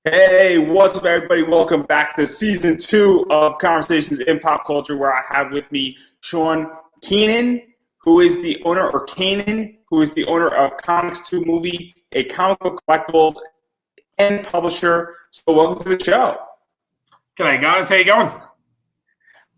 Hey, what's up, everybody? Welcome back to season 2 of Conversations in Pop Culture, where I have with me Shaun Keenan, who is the owner, or Kanan, who is the owner of Comics 2 Movie, a comic book collectibles and publisher. So, welcome to the show. G'day, guys. How you going?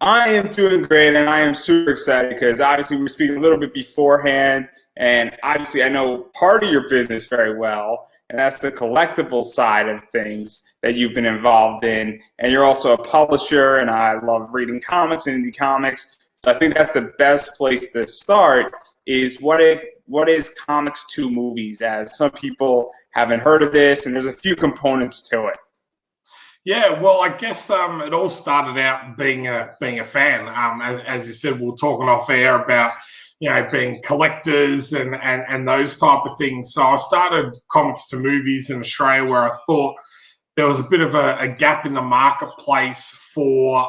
I am doing great, and I am super excited because obviously we were speaking a little bit beforehand, and obviously I know part of your business very well, and that's the collectible side of things that you've been involved in. And you're also a publisher, and I love reading comics and indie comics. So I think that's the best place to start is what is Comics 2 Movies, as some people haven't heard of this, and there's a few components to it. Yeah, well, I guess it all started out being a fan. As you said, we were talking off air about being collectors and those type of things. So I started Comics to Movies in Australia, where I thought there was a bit of a gap in the marketplace for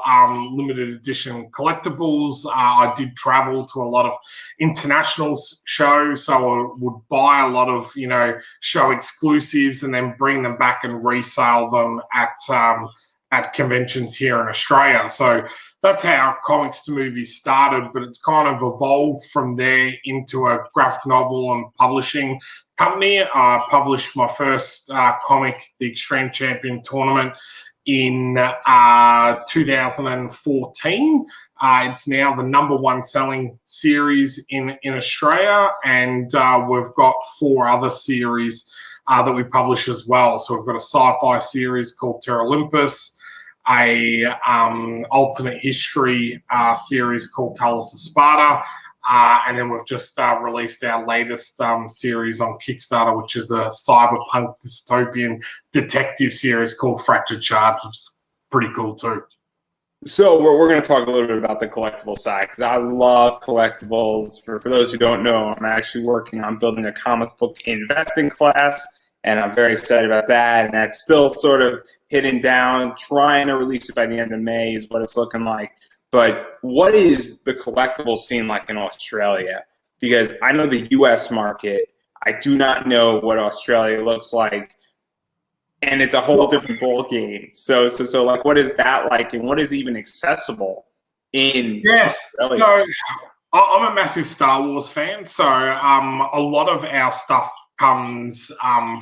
limited edition collectibles. I did travel to a lot of international shows, so I would buy a lot of show exclusives and then bring them back and resell them at conventions here in Australia. So that's how Comics to Movies started, but it's kind of evolved from there into a graphic novel and publishing company. I published my first comic, The Extreme Champion Tournament, in 2014. It's now the #1 selling series in Australia, and we've got 4 other series that we publish as well. So we've got a sci-fi series called Terra Olympus, a alternate history series called Talos of Sparta, and then we've just released our latest series on Kickstarter, which is a cyberpunk dystopian detective series called Fractured Charge, which is pretty cool too. So we're going to talk a little bit about the collectible side, because I love collectibles. For those who don't know, I'm actually working on building a comic book investing class, and I'm very excited about that. And that's still sort of hidden down, trying to release it by the end of May is what it's looking like. But what is the collectible scene like in Australia? Because I know the U.S. market. I do not know what Australia looks like, and it's a whole different ball game. So like, what is that like, and what is even accessible in Australia? So I'm a massive Star Wars fan. So a lot of our stuff comes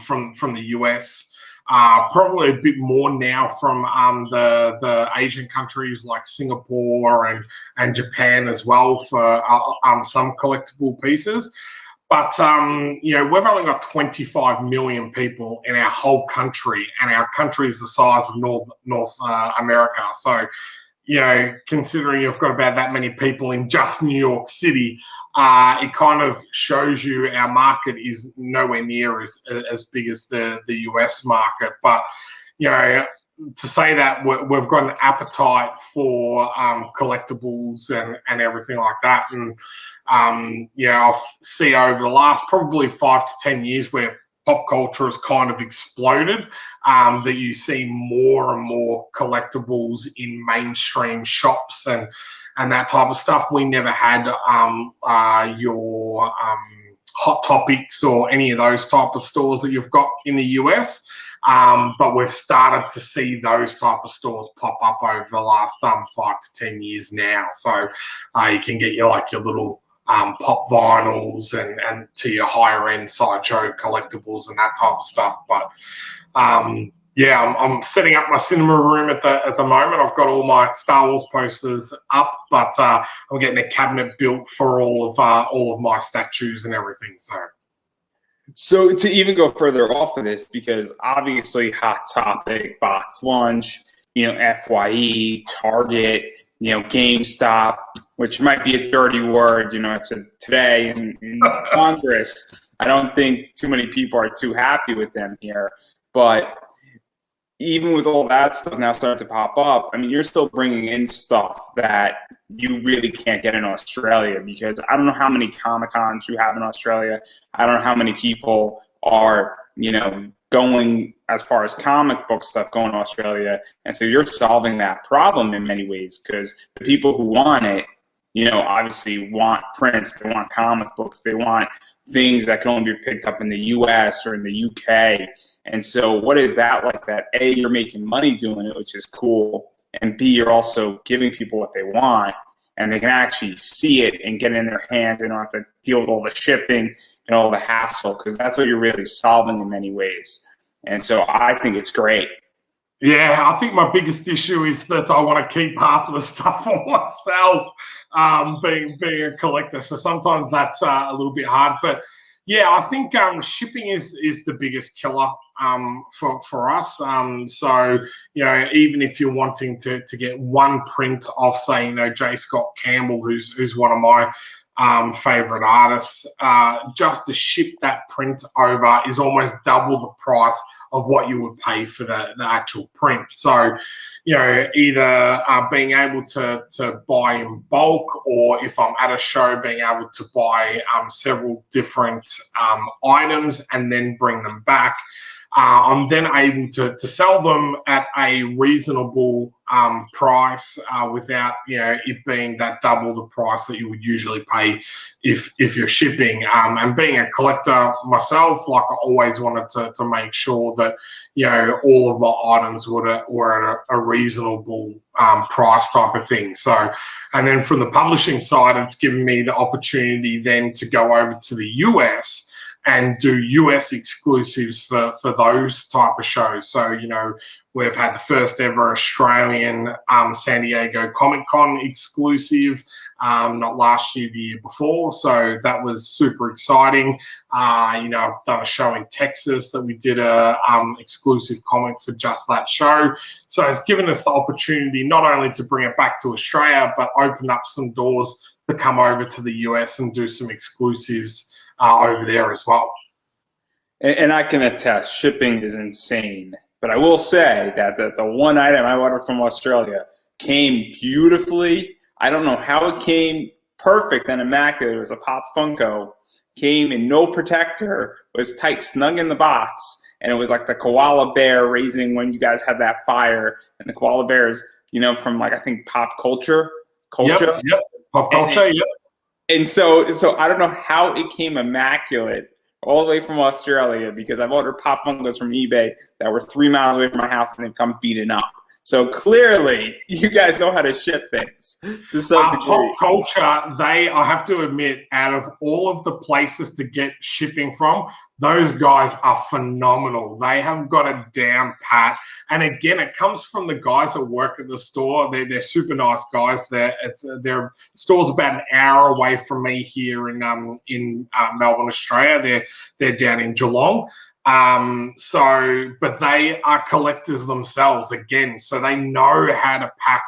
from the US. Probably a bit more now from the Asian countries like Singapore and Japan as well for some collectible pieces. But we've only got 25 million people in our whole country, and our country is the size of North America. So, considering you've got about that many people in just New York City, it kind of shows you our market is nowhere near as big as the US market. But, to say that we've got an appetite for collectibles and everything like that. And, I see over the last probably 5 to 10 years where pop culture has kind of exploded, that you see more and more collectibles in mainstream shops and that type of stuff. We never had your Hot Topics or any of those type of stores that you've got in the US. But we've started to see those type of stores pop up over the last 5 to 10 years now. So you can get your little pop vinyls and to your higher end sideshow collectibles and that type of stuff. But I'm setting up my cinema room at the moment. I've got all my Star Wars posters up, but I'm getting a cabinet built for all of my statues and everything. So to even go further off of this, because obviously Hot Topic, Box Lunch, FYE, Target, GameStop, which might be a dirty word, today in Congress, I don't think too many people are too happy with them here. But even with all that stuff now starting to pop up, I mean, you're still bringing in stuff that you really can't get in Australia, because I don't know how many Comic-Cons you have in Australia. I don't know how many people are, going as far as comic book stuff going to Australia. And so you're solving that problem in many ways, because the people who want it, obviously want prints, they want comic books, they want things that can only be picked up in the US or in the UK. And so what is that like? That A, you're making money doing it, which is cool, and B, you're also giving people what they want, and they can actually see it and get it in their hands and don't have to deal with all the shipping and all the hassle, because that's what you're really solving in many ways. And so I think it's great. Yeah, I think my biggest issue is that I want to keep half of the stuff for myself, being a collector. So sometimes that's a little bit hard. But yeah, I think shipping is the biggest killer for us. So even if you're wanting to get one print of, say, J. Scott Campbell, who's one of my favorite artists, just to ship that print over is almost double the price of what you would pay for the actual print. So, either being able to buy in bulk, or if I'm at a show, being able to buy several different items and then bring them back. I'm then able to sell them at a reasonable price without it being that double the price that you would usually pay if you're shipping. And being a collector myself, like, I always wanted to make sure that all of my items were at a reasonable price type of thing. So, and then from the publishing side, it's given me the opportunity then to go over to the US and do US exclusives for those type of shows. So, we've had the first ever Australian San Diego Comic-Con exclusive, not last year, the year before. So that was super exciting. I've done a show in Texas that we did a exclusive comic for just that show. So it's given us the opportunity not only to bring it back to Australia, but open up some doors to come over to the US and do some exclusives over there as well. And I can attest, shipping is insane. But I will say that the one item I ordered from Australia came beautifully. I don't know how it came perfect and immaculate. It was a Pop Funko. Came in no protector, was tight, snug in the box, and it was like the koala bear raising when you guys had that fire. And the koala bears, from, like, I think Pop Culture. Yep. Pop Culture, yep. And so I don't know how it came immaculate all the way from Australia, because I've ordered Pop Funkos from eBay that were 3 miles away from my house and they've come beaten up. So clearly, you guys know how to ship things to some degree. Pop Culture, I have to admit, out of all of the places to get shipping from, those guys are phenomenal. They have got it down pat. And again, it comes from the guys that work at the store. They're super nice guys. Their store's about an hour away from me here in Melbourne, Australia. They're down in Geelong. But they are collectors themselves again, so they know how to pack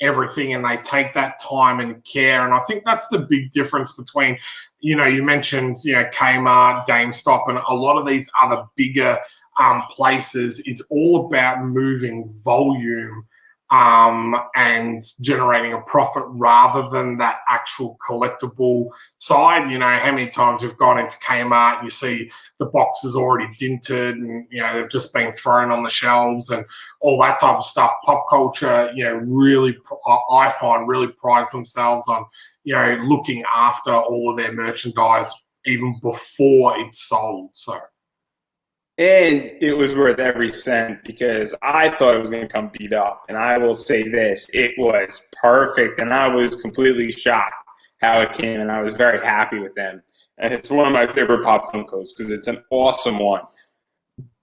everything and they take that time and care. And I think that's the big difference between, you mentioned, Kmart, GameStop, and a lot of these other bigger places. It's all about moving volume and generating a profit rather than that actual collectible side. How many times you've gone into Kmart and you see the boxes already dinted and, they've just been thrown on the shelves and all that type of stuff. Pop Culture, really, I find, really prides themselves on, looking after all of their merchandise even before it's sold. So. And it was worth every cent, because I thought it was going to come beat up. And I will say this, it was perfect. And I was completely shocked how it came, and I was very happy with them. And it's one of my favorite Pop Funkos because it's an awesome one,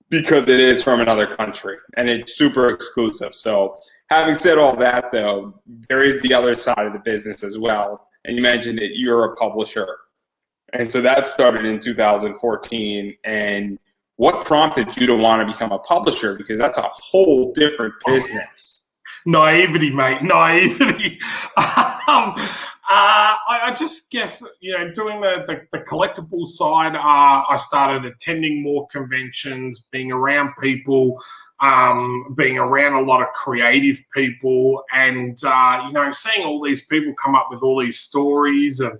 because it is from another country and it's super exclusive. So having said all that, though, there is the other side of the business as well. And you mentioned it, you're a publisher. And so that started in 2014. And what prompted you to want to become a publisher? Because that's a whole different business. Naivety, mate. Naivety. I just guess, doing the collectible side, I started attending more conventions, being around people, being around a lot of creative people, and, seeing all these people come up with all these stories and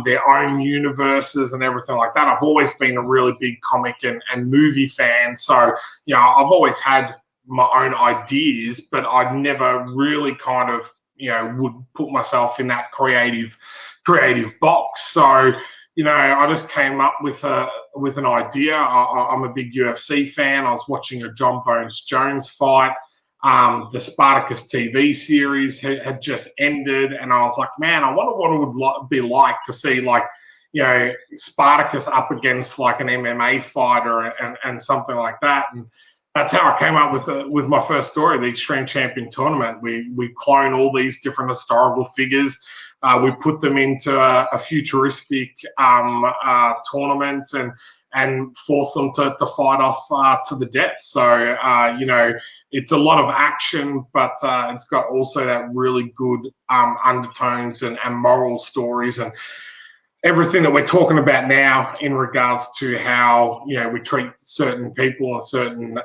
their own universes and everything like that. I've always been a really big comic and movie fan. So, I've always had my own ideas, but I'd never really kind of, would put myself in that creative box. So, I just came up with an idea. I'm a big UFC fan. I was watching a John Bones Jones fight. The Spartacus TV series had just ended, and I was like, man, I wonder what it would be like to see, like, Spartacus up against like an MMA fighter and something like that. And that's how I came up with my first story, the Extreme Champion Tournament. We clone all these different historical figures. We put them into a futuristic tournament and force them to fight off to the death. So, it's a lot of action, but it's got also that really good undertones and moral stories and everything that we're talking about now in regards to how we treat certain people and certain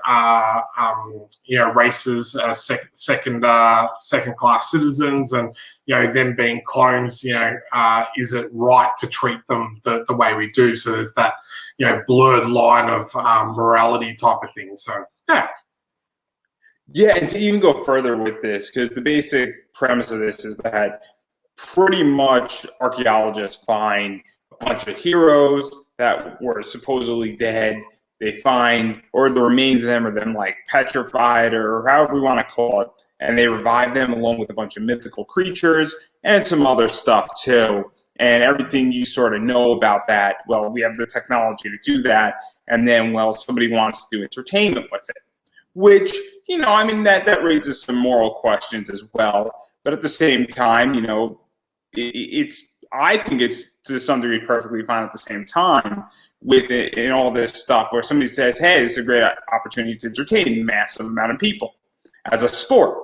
races as second class citizens, and them being clones. Is it right to treat them the way we do? So there's that blurred line of morality type of thing. So yeah, and to even go further with this, because the basic premise of this is that pretty much archaeologists find a bunch of heroes that were supposedly dead. They find, or the remains of them, or them like petrified, or however we want to call it, and they revive them along with a bunch of mythical creatures and some other stuff too. And everything you sort of know about that, well, we have the technology to do that, and then, well, somebody wants to do entertainment with it, which, that raises some moral questions as well. But at the same time, I think it's to some degree perfectly fine at the same time with it in all this stuff where somebody says, hey, this is a great opportunity to entertain a massive amount of people as a sport.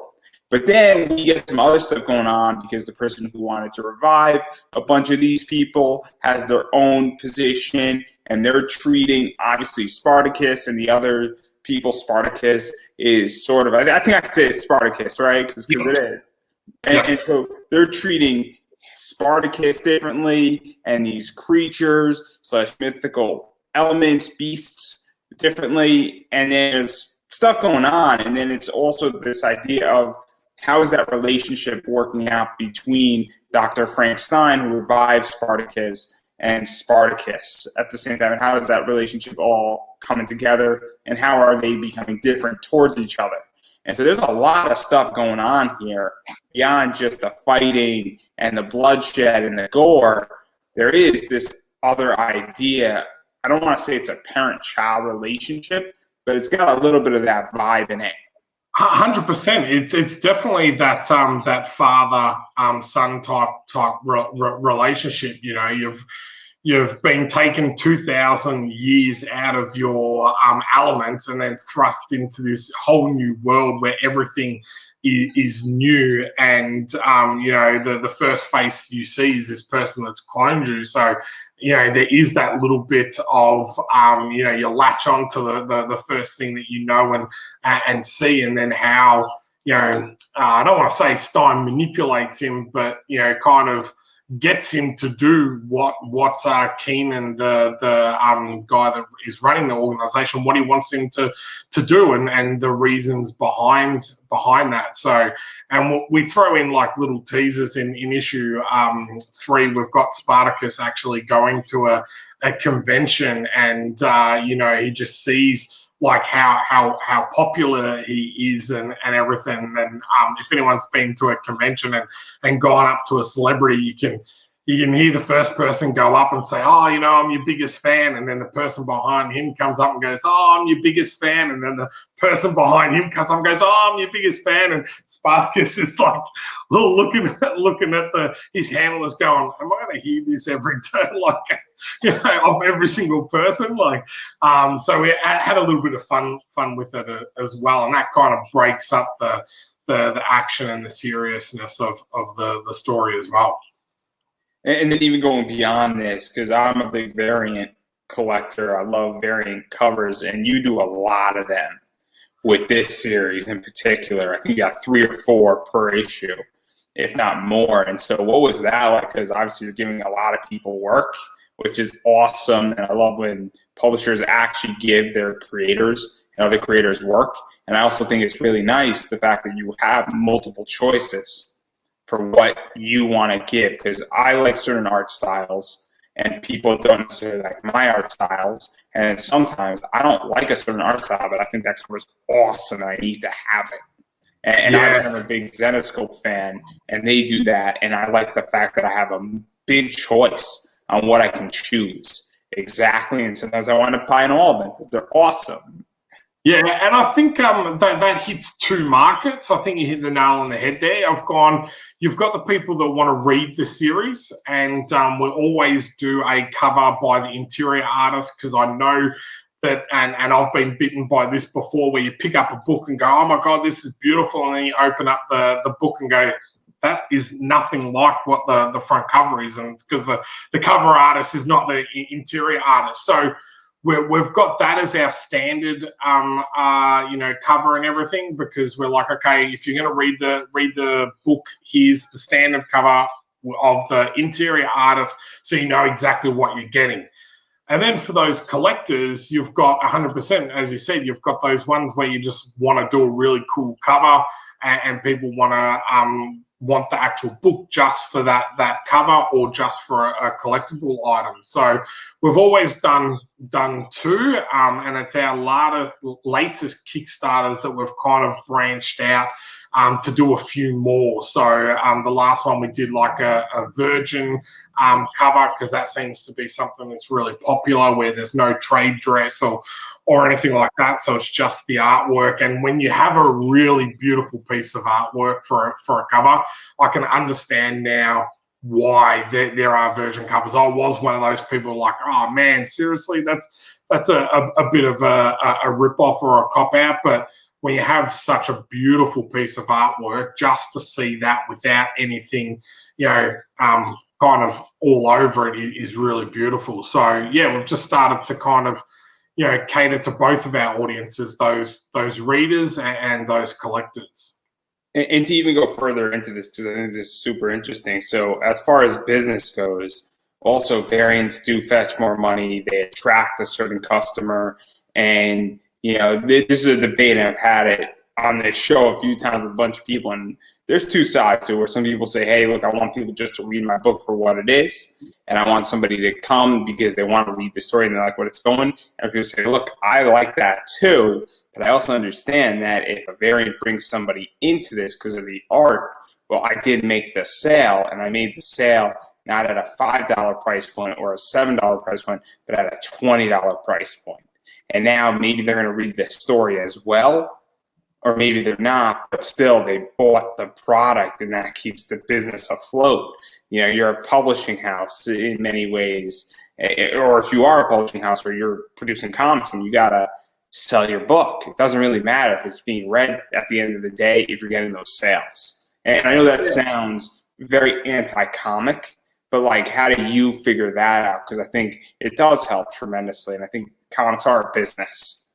But then we get some other stuff going on because the person who wanted to revive a bunch of these people has their own position, and they're treating, obviously, Spartacus and the other people. Spartacus is sort of, I think I could say it's Spartacus, right? Because it is. And so they're treating Spartacus differently, and these creatures / mythical elements, beasts, differently. And there's stuff going on. And then it's also this idea of how is that relationship working out between Dr. Frank Stein, who revives Spartacus, and Spartacus at the same time? And how is that relationship all coming together? And how are they becoming different towards each other? And so there's a lot of stuff going on here beyond just the fighting and the bloodshed and the gore. There is this other idea. I don't want to say it's a parent-child relationship, but it's got a little bit of that vibe in it. 100%. It's definitely that that father son type relationship. You've been taken 2,000 years out of your element and then thrust into this whole new world where everything is new. And, the first face you see is this person that's cloned you. So, there is that little bit of, you latch on to the first thing that you know and see, and then how, I don't want to say Stein manipulates him, but, kind of gets him to do what Keenan, the guy that is running the organization, what he wants him to do, and the reasons behind that. So, and we throw in like little teasers in issue 3. We've got Spartacus actually going to a convention, and he just sees like how popular he is and everything. And if anyone's been to a convention and gone up to a celebrity, you can hear the first person go up and say, oh, I'm your biggest fan. And then the person behind him comes up and goes, oh, I'm your biggest fan. And then the person behind him comes up and goes, oh, I'm your biggest fan. And Spartacus is like looking at his handlers going, am I going to hear this every day? Like, of every single person. Like, so we had a little bit of fun with it as well. And that kind of breaks up the action and the seriousness of the story as well. And then even going beyond this, because I'm a big variant collector, I love variant covers, and you do a lot of them with this series in particular. I think you got 3 or 4 per issue, if not more. And so what was that like? Because obviously you're giving a lot of people work, which is awesome. And I love when publishers actually give their creators and other creators work. And I also think it's really nice the fact that you have multiple choices for what you want to give, because I like certain art styles and people don't necessarily like my art styles. And sometimes I don't like a certain art style, but I think that cover is awesome and I need to have it. And Yeah. I'm a big Zenescope fan, and they do that. And I like the fact that I have a big choice on what I can choose exactly. And sometimes I want to buy in all of them because they're awesome. Yeah, and I think that hits two markets. I think you hit the nail on the head there. You've got the people that want to read the series, and we'll always do a cover by the interior artist because I know that, and I've been bitten by this before, where you pick up a book and go, oh my God, this is beautiful, and then you open up the book and go, that is nothing like what the front cover is, and it's because the cover artist is not the interior artist. So we've got that as our standard, cover and everything, because we're like, okay, if you're going to read the book, here's the standard cover of the interior artist, so you know exactly what you're getting. And then for those collectors, you've got 100%, as you said, you've got those ones where you just want to do a really cool cover, and people want the actual book just for that cover or just for a collectible item. So we've always done two, and it's our latest Kickstarters that we've kind of branched out to do a few more. So the last one we did like a Virgin cover, because that seems to be something that's really popular, where there's no trade dress or anything like that. So it's just the artwork. And when you have a really beautiful piece of artwork for a cover, I can understand now why there are version covers. I was one of those people like, oh man, seriously, that's a bit of a rip-off or a cop-out. But when you have such a beautiful piece of artwork, just to see that without anything, kind of all over it is really beautiful. So yeah, we've just started to kind of, cater to both of our audiences, those readers and those collectors. And to even go further into this, because I think this is super interesting. So as far as business goes, also variants do fetch more money. They attract a certain customer. And, this is a debate, and I've had it on this show a few times with a bunch of people. And there's two sides to it, where some people say, hey, look, I want people just to read my book for what it is. And I want somebody to come because they want to read the story and they like what it's going. And people say, look, I like that too. But I also understand that if a variant brings somebody into this because of the art, well, I did make the sale, and I made the sale not at a $5 price point or a $7 price point, but at a $20 price point. And now maybe they're going to read the story as well, or maybe they're not, but still they bought the product, and that keeps the business afloat. You're a publishing house in many ways, or if you are a publishing house or you're producing comics and you got to sell your book. It doesn't really matter if it's being read at the end of the day if you're getting those sales. And I know that sounds very anti-comic, but like, how do you figure that out? Because I think it does help tremendously, and I think comics are a business.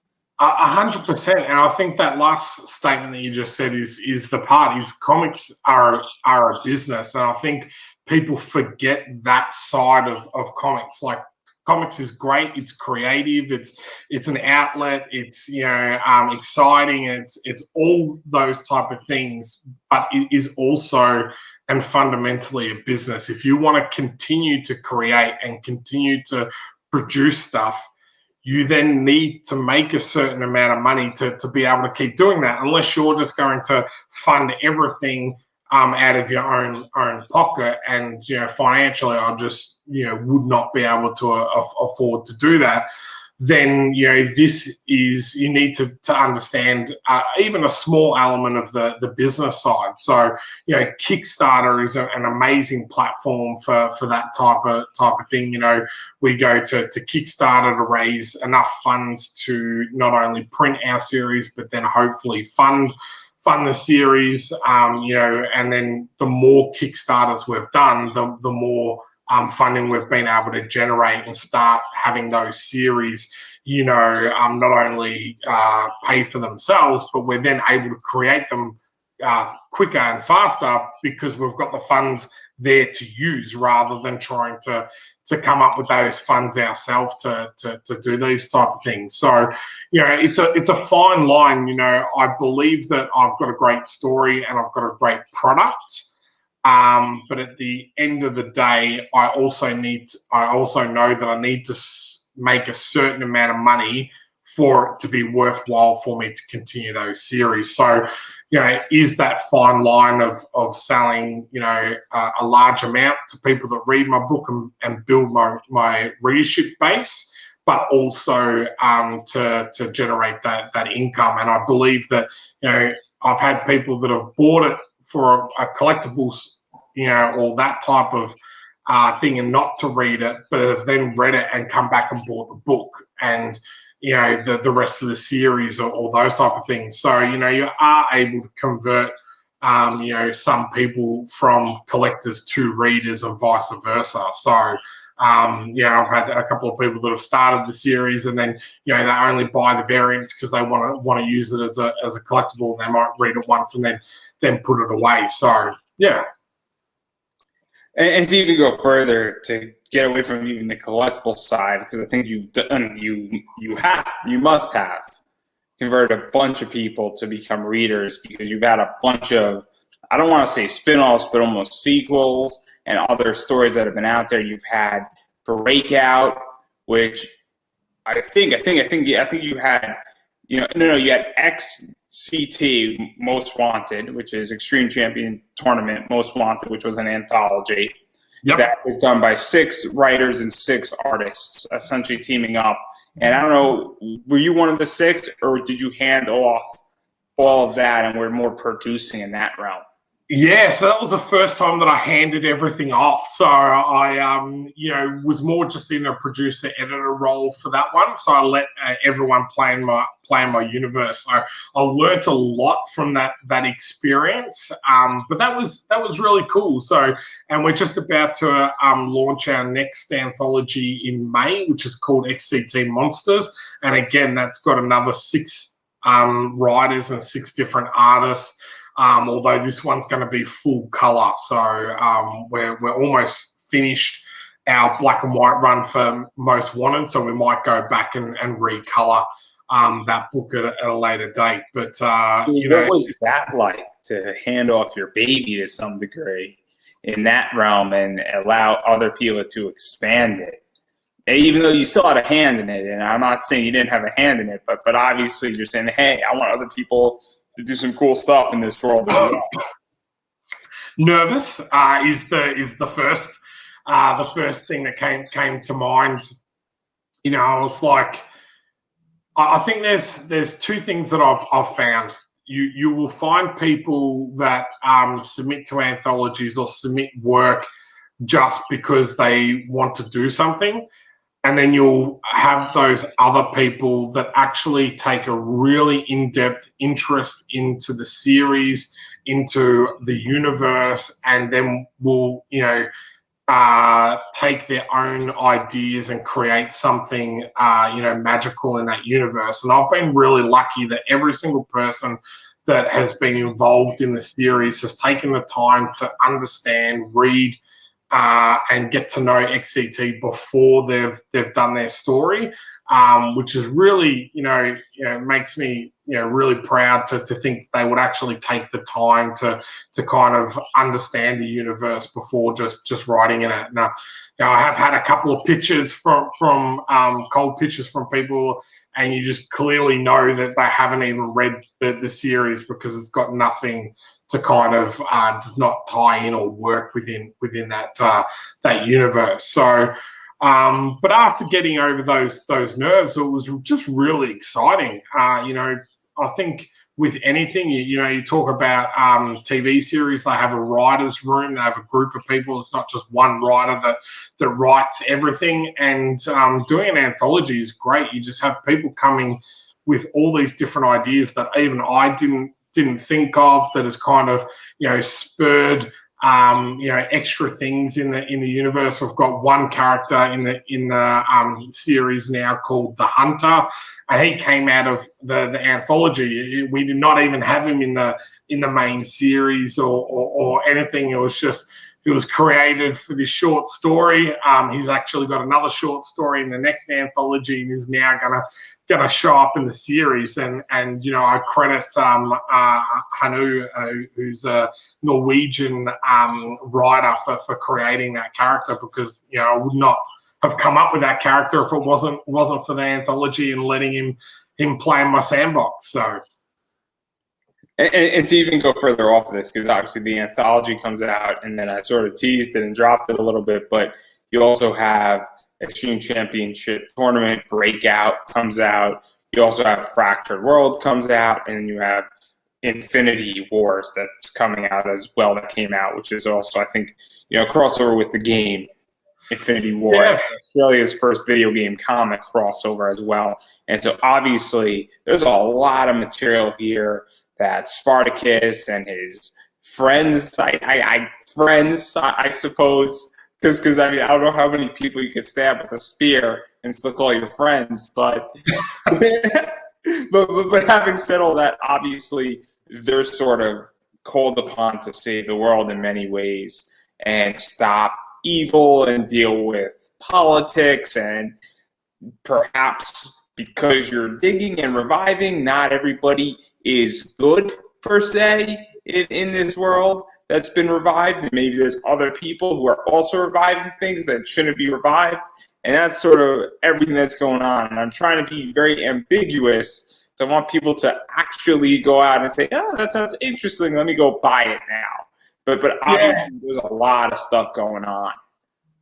100%, and I think that last statement that you just said is the part. Is comics are a business, and I think people forget that side of comics. Like, comics is great. It's creative. It's an outlet. It's exciting. It's all those type of things. But it is also and fundamentally a business. If you want to continue to create and continue to produce stuff, you then need to make a certain amount of money to be able to keep doing that. Unless you're just going to fund everything out of your own pocket, and financially, I just would not be able to afford to do that. Then this is, you need to understand even a small element of the business side. So Kickstarter is an amazing platform for that type of thing. We go to Kickstarter to raise enough funds to not only print our series, but then hopefully fund the series, and then the more Kickstarters we've done, the more funding we've been able to generate and start having those series, not only pay for themselves, but we're then able to create them quicker and faster because we've got the funds there to use, rather than trying to come up with those funds ourselves to do these type of things. So, it's a fine line. I believe that I've got a great story and I've got a great product. But at the end of the day, I also know that I need to make a certain amount of money for it to be worthwhile for me to continue those series. So, is that fine line of selling, a large amount to people that read my book and build my readership base, but also to generate that income. And I believe that, I've had people that have bought it for a collectibles, or that type of thing, and not to read it, but have then read it and come back and bought the book and the rest of the series, or those type of things. So you are able to convert some people from collectors to readers and vice versa. So I've had a couple of people that have started the series and then they only buy the variants because they want to use it as a collectible. They might read it once and then put it away. So yeah. And to even go further, to get away from even the collectible side, because I think you must have converted a bunch of people to become readers, because you've had a bunch of, I don't want to say spin-offs, but almost sequels and other stories that have been out there. You've had Breakout, which I think you had, you had XCT Most Wanted, which is Extreme Champion Tournament Most Wanted, which was an anthology. Yep. That was done by 6 writers and 6 artists, essentially teaming up. And I don't know, were you one of the 6, or did you hand off all of that and were more producing in that realm? Yeah, so that was the first time that I handed everything off. So I, was more just in a producer editor role for that one. So I let everyone play in my universe. So I learnt a lot from that experience. But that was really cool. So, and we're just about to launch our next anthology in May, which is called XCT Monsters. And again, that's got another 6 writers and 6 different artists. Although this one's going to be full color. So we're almost finished our black and white run for Most Wanted, so we might go back and recolor that book at a later date. But what was that like, to hand off your baby to some degree in that realm and allow other people to expand it? Even though you still had a hand in it, and I'm not saying you didn't have a hand in it, but obviously you're saying, hey, I want other people to do some cool stuff in this world as well. Nervous is the first thing that came to mind. I was like, I think there's 2 things that I've found. You will find people that submit to anthologies or submit work just because they want to do something. And then you'll have those other people that actually take a really in-depth interest into the series, into the universe, and then will, take their own ideas and create something, magical in that universe. And I've been really lucky that every single person that has been involved in the series has taken the time to understand, read, and get to know XCT before they've done their story, which is really, makes me, really proud to think they would actually take the time to kind of understand the universe before just writing in it. Now, I have had a couple of pictures from cold pictures from people, and you just clearly know that they haven't even read the series, because it's got nothing to kind of does not tie in or work within that universe. So, but after getting over those nerves, it was just really exciting. I think with anything, you talk about TV series, they have a writer's room, they have a group of people. It's not just one writer that writes everything. And doing an anthology is great. You just have people coming with all these different ideas that even I didn't think of, that has kind of spurred extra things in the universe. We've got one character in the series now called the Hunter, and he came out of the anthology. We did not even have him in the main series or anything. It was was created for this short story. He's actually got another short story in the next anthology, and is now gonna show up in the series. And I credit Hanu, who's a Norwegian writer, for creating that character, because I would not have come up with that character if it wasn't for the anthology and letting him play in my sandbox. So. And to even go further off of this, because obviously the anthology comes out, and then I sort of teased it and dropped it a little bit, but you also have Extreme Championship Tournament Breakout comes out. You also have Fractured World comes out, and then you have Infinity Wars that's coming out as well, that came out, which is also, I think, crossover with the game Infinity War. Yeah. Australia's first video game comic crossover as well. And so obviously there's a lot of material here that Spartacus and his friends, I suppose, because I don't know how many people you could stab with a spear and still call your friends, but but having said all that, obviously they're sort of called upon to save the world in many ways and stop evil and deal with politics, and perhaps because you're digging and reviving, not everybody is good per se in this world that's been revived, and maybe there's other people who are also reviving things that shouldn't be revived, and that's sort of everything that's going on. And I'm trying to be very ambiguous, so I want people to actually go out and say, oh, that sounds interesting, let me go buy it now. But obviously there's a lot of stuff going on.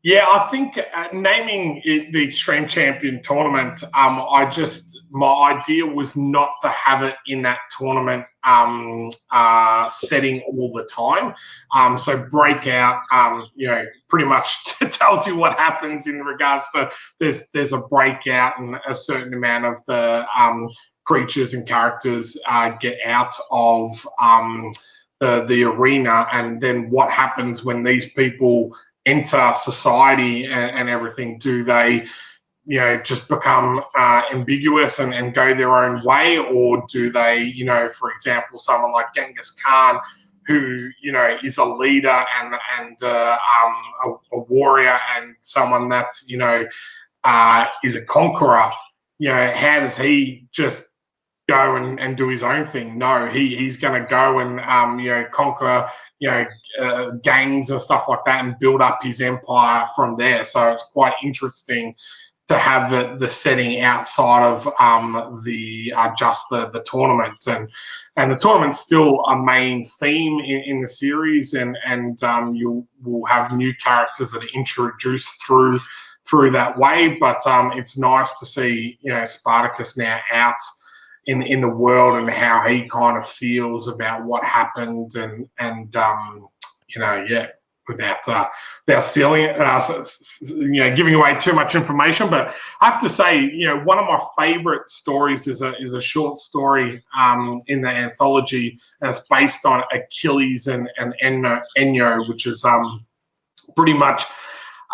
Yeah, I think naming it the Extreme Champion Tournament, my idea was not to have it in that tournament setting all the time. So Breakout, pretty much tells you what happens in regards to there's a breakout, and a certain amount of the creatures and characters get out of the arena, and then what happens when these people enter society and everything. Do they just become ambiguous and go their own way, or do they, for example, someone like Genghis Khan, who is a leader and a warrior, and someone that's is a conqueror, how does he just go and do his own thing? No, he's going to go and conquer gangs and stuff like that, and build up his empire from there. So it's quite interesting to have the setting outside of the tournament, and the tournament's still a main theme in the series, and you will have new characters that are introduced through that way. But it's nice to see Spartacus now out in the world, and how he kind of feels about what happened, and without stealing it, giving away too much information. But I have to say, one of my favorite stories is a short story in the anthology, and it's based on Achilles and Enyo, which is pretty much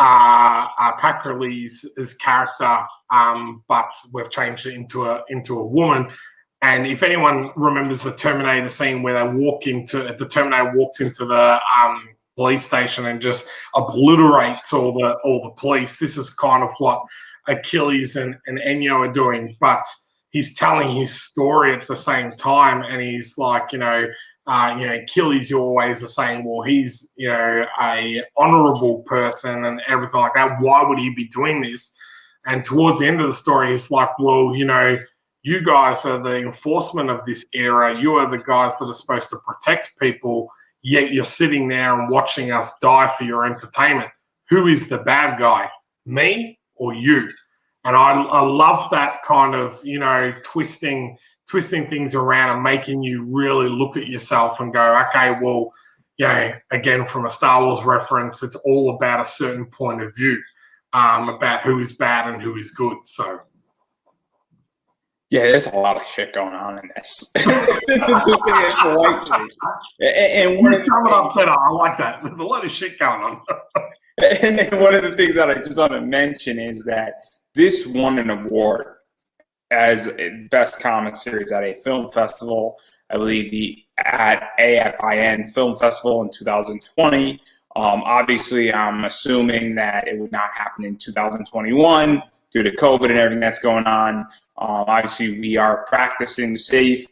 Patroclus' character, but we've changed it into a woman. And if anyone remembers the Terminator scene where the Terminator walks into the police station and just obliterates all the police, this is kind of what Achilles and Enyo are doing, but he's telling his story at the same time, and he's like, Achilles, you're always saying, well, he's a honorable person and everything like that. Why would he be doing this? And towards the end of the story, he's like, well, you guys are the enforcement of this era. You are the guys that are supposed to protect people, yet you're sitting there and watching us die for your entertainment. Who is the bad guy, me or you? And I love that kind of, twisting things around and making you really look at yourself and go, okay, well, again, from a Star Wars reference, it's all about a certain point of view, about who is bad and who is good. So. Yeah, there's a lot of shit going on in this. And one of the I like that. There's a lot of shit going on. And then one of the things that I just want to mention is that this won an award as best comic series at a film festival. I believe at AFIN Film Festival in 2020. Obviously, I'm assuming that it would not happen in 2021 due to COVID and everything that's going on. Obviously, we are practicing safe,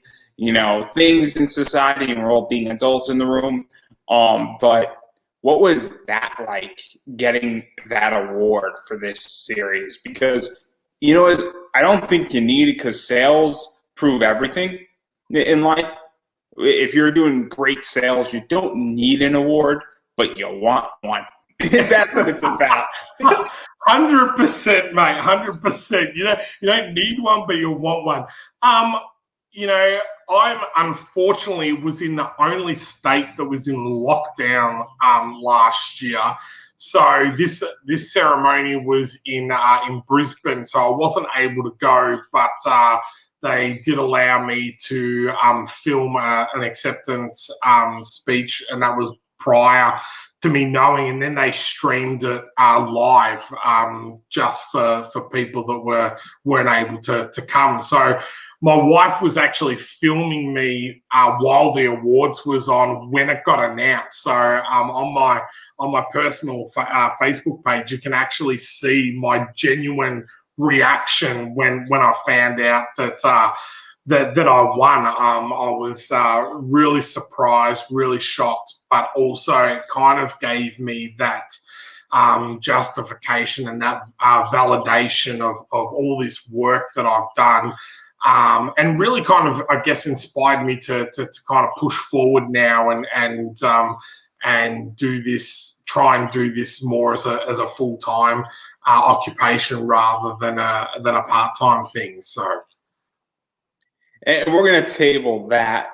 things in society, and we're all being adults in the room. But what was that like, getting that award for this series? Because, I don't think you need it, because sales prove everything in life. If you're doing great sales, you don't need an award, but you want one. That's what it's about. 100%, mate. 100%. You don't need one, but you want one. I'm unfortunately was in the only state that was in lockdown last year. So this ceremony was in Brisbane, so I wasn't able to go, but they did allow me to film an acceptance speech, and that was prior to me knowing, and then they streamed it live just for people that weren't able to come. So my wife was actually filming me while the awards was on when it got announced. So on my personal Facebook page, you can actually see my genuine reaction when I found out that I won. I was really surprised, really shocked, but also it kind of gave me that justification and that validation of all this work that I've done. And really kind of, I guess, inspired me to kind of push forward now and do this, try and do this more as a full-time occupation rather than a part-time thing. So, and we're going to table that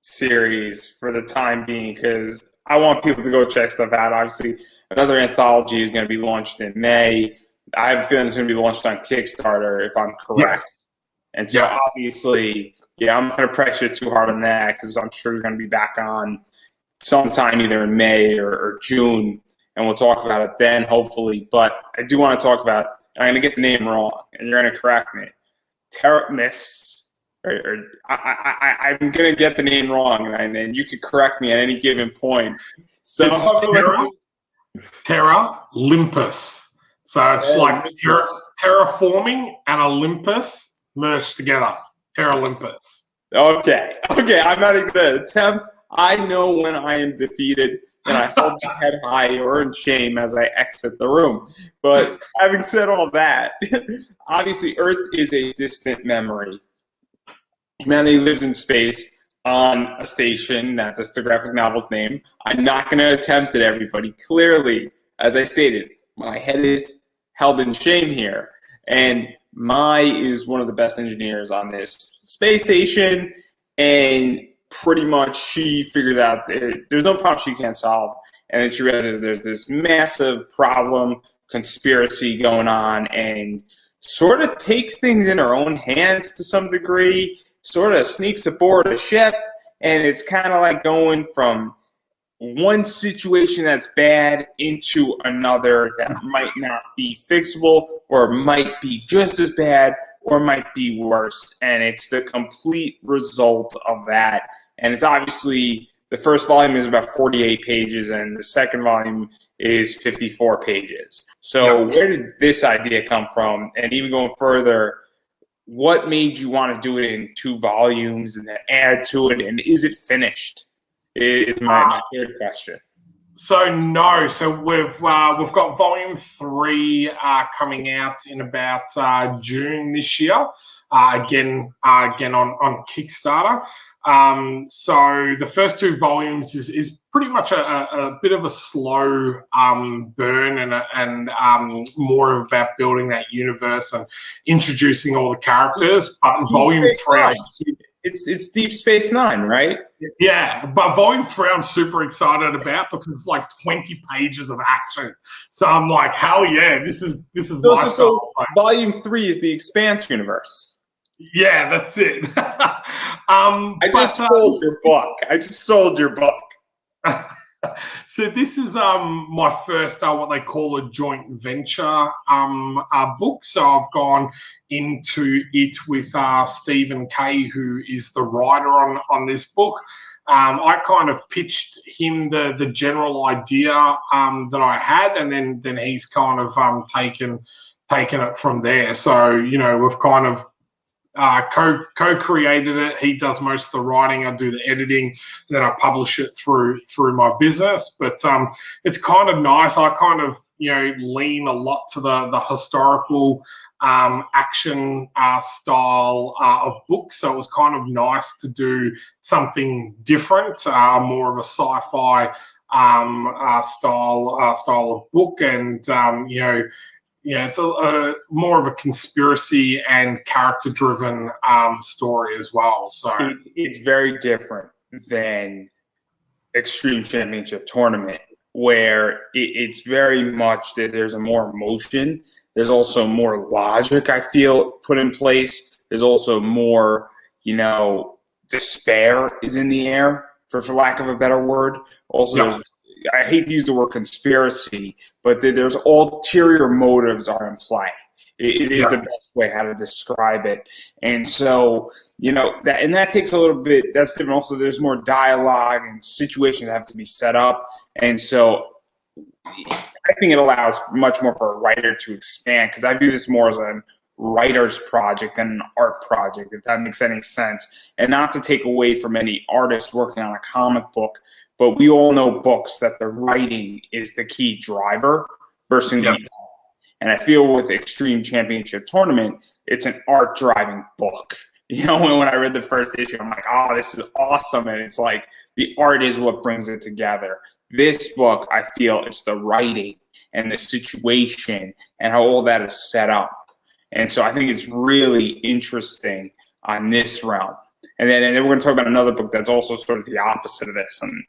series for the time being, because I want people to go check stuff out. Obviously, another anthology is going to be launched in May. I have a feeling it's going to be launched on Kickstarter, if I'm correct. Yeah. And so obviously, I'm not going to press you too hard on that, because I'm sure you're going to be back on sometime either in May or June, and we'll talk about it then, hopefully. But I do want to talk about, I'm going to get the name wrong, and you're going to correct me. Teramis, I'm going to get the name wrong, and you could correct me at any given point. So Terra Olympus. So it's like terraforming and Olympus merged together. Terra Olympus. Okay. I'm not even going to attempt. I know when I am defeated, and I hold my head high or in shame as I exit the room. But having said all that, obviously Earth is a distant memory. Humanity lives in space on a station. That's the graphic novel's name. I'm not going to attempt it, everybody. Clearly, as I stated, my head is held in shame here. And Mai is one of the best engineers on this space station, and pretty much she figures out there's no problem she can't solve, and then she realizes there's this massive problem, conspiracy going on, and sort of takes things in her own hands to some degree, sort of sneaks aboard a ship, and it's kind of like going from one situation that's bad into another that might not be fixable, or might be just as bad, or might be worse. And it's the complete result of that. And it's obviously, the first volume is about 48 pages, and the second volume is 54 pages. So where did this idea come from? And even going further, what made you want to do it in 2 volumes and then add to it? And is it finished? Is my third question. So no, so we've got volume 3 coming out in about June this year. Again on Kickstarter. So the first 2 volumes is pretty much a bit of a slow burn and more about building that universe and introducing all the characters. But volume 3. It's Deep Space Nine, right? Yeah, but volume 3 I'm super excited about because it's like 20 pages of action. So I'm like, hell yeah, this is my stuff. So volume 3 is the Expanse universe. Yeah, that's it. I just sold your book. So this is my first what they call a joint venture book. So I've gone into it with Stephen Kay, who is the writer on this book. I kind of pitched him the general idea that I had, and then he's kind of taken it from there. So we've kind of co-created it. He does most of the writing, I do the editing, and then I publish it through my business. But it's kind of nice. I kind of lean a lot to the historical action style of books. So it was kind of nice to do something different, more of a sci-fi style of book, and it's a more of a conspiracy and character-driven story as well. So it's very different than Extreme Championship Tournament, where it's very much that there's a more emotion. There's also more logic, I feel, put in place. There's also more, despair is in the air, for lack of a better word. Also, I hate to use the word conspiracy, but there's ulterior motives are in play. Is the best way how to describe it. And so, that takes a little bit, that's different. Also, there's more dialogue and situations that have to be set up. And so I think it allows much more for a writer to expand, because I view this more as a writer's project than an art project, if that makes any sense. And not to take away from any artist working on a comic book, but we all know books that the writing is the key driver versus the art. And I feel with Extreme Championship Tournament, it's an art-driving book. When I read the first issue, I'm like, oh, this is awesome. And it's like the art is what brings it together. This book, I feel, it's the writing and the situation and how all that is set up. And so I think it's really interesting on this realm. And then we're going to talk about another book that's also sort of the opposite of this. And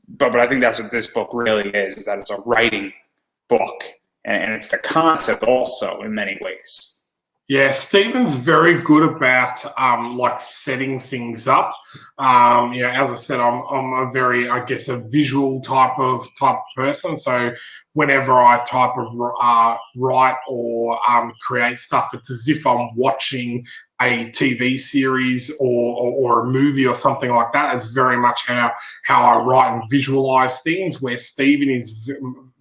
but I think that's what this book really is that it's a writing book, and it's the concept also in many ways. Yeah, Stephen's very good about like setting things up. As I said, I'm a very, I guess, a visual type of person. So whenever I type of write or create stuff, it's as if I'm watching a TV series or a movie or something like that. It's very much how I write and visualize things, where Stephen is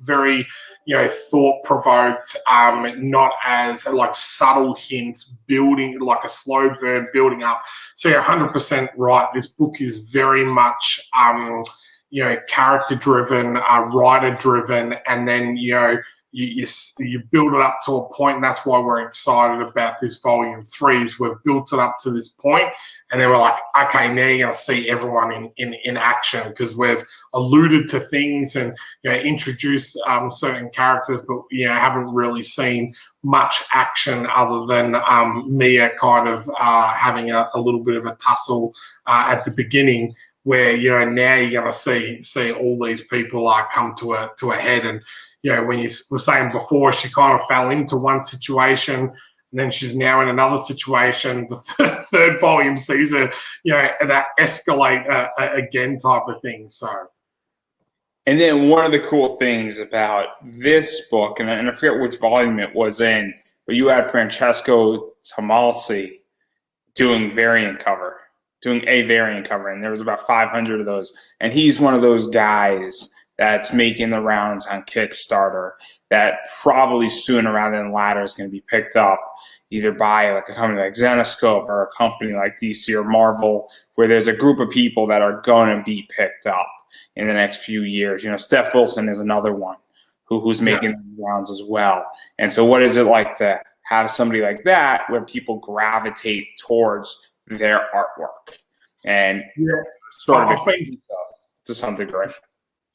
very thought-provoked, not as like subtle hints, building like a slow burn, building up. So you're 100% right. This book is very much character-driven, writer-driven, and then you build it up to a point, and that's why we're excited about this volume 3. Is we've built it up to this point, and then we're like, okay, now you're going to see everyone in action, because we've alluded to things and introduced certain characters, but haven't really seen much action other than Mia kind of having a little bit of a tussle at the beginning, where now you're going to see all these people come to a head. And when you were saying before, she kind of fell into one situation, and then she's now in another situation. The third volume sees her, that escalate again type of thing. So, and then one of the cool things about this book, and I forget which volume it was in, but you had Francesco Tomalsi doing a variant cover, and there was about 500 of those, and he's one of those guys that's making the rounds on Kickstarter that probably sooner rather than later is going to be picked up either by like a company like Zenescope or a company like DC or Marvel, where there's a group of people that are going to be picked up in the next few years. Steph Wilson is another one who's making these rounds as well. And so what is it like to have somebody like that where people gravitate towards their artwork and sort of to some degree?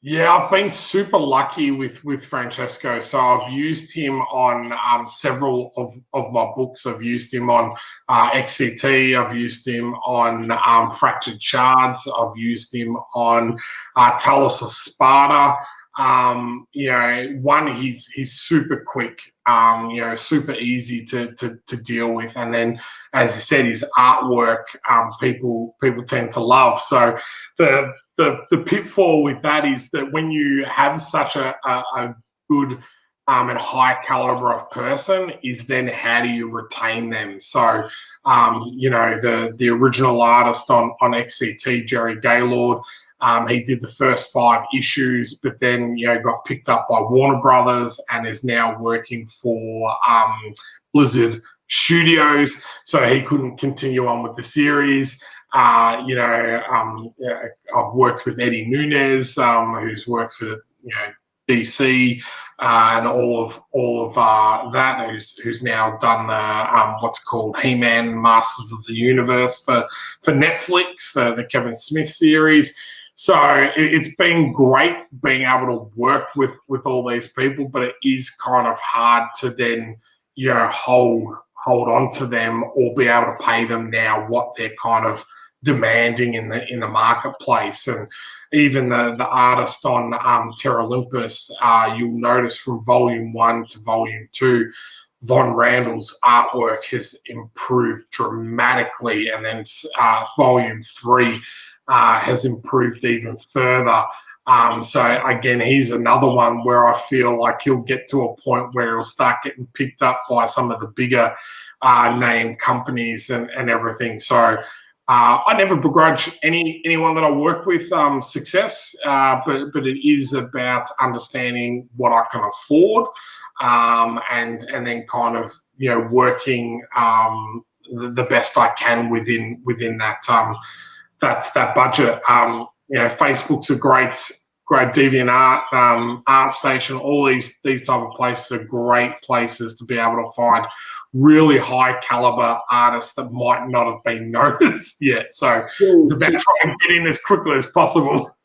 Yeah, I've been super lucky with Francesco. So I've used him on several of my books. I've used him on XCT. I've used him on Fractured Shards. I've used him on Talos of Sparta. He's super quick, super easy to deal with. And then, as I said, his artwork, people tend to love. So the pitfall with that is that when you have such a good and high caliber of person is then how do you retain them? So, you know, the original artist on XCT, Jerry Gaylord, he did the first 5 issues, but then, you know, got picked up by Warner Brothers and is now working for Blizzard Studios. So he couldn't continue on with the series. You know, I've worked with Eddie Nunez, who's worked for, you know, DC and all of that, who's now done the what's called He-Man Masters of the Universe for Netflix, the Kevin Smith series. So it's been great being able to work with all these people, but it is kind of hard to then, you know, hold on to them or be able to pay them now what they're kind of demanding in the marketplace. And even the artist on Terra Olympus, you'll notice from volume 1 to volume 2, Von Randall's artwork has improved dramatically, and then volume 3 has improved even further. So again, he's another one where I feel like he'll get to a point where he'll start getting picked up by some of the bigger name companies and everything. So I never begrudge anyone that I work with success, but it is about understanding what I can afford, and then kind of, you know, working the best I can within that that budget. You know, Facebook's a great DeviantArt, ArtStation. All these type of places are great places to be able to find really high caliber artists that might not have been noticed yet. So it's about trying to get in as quickly as possible.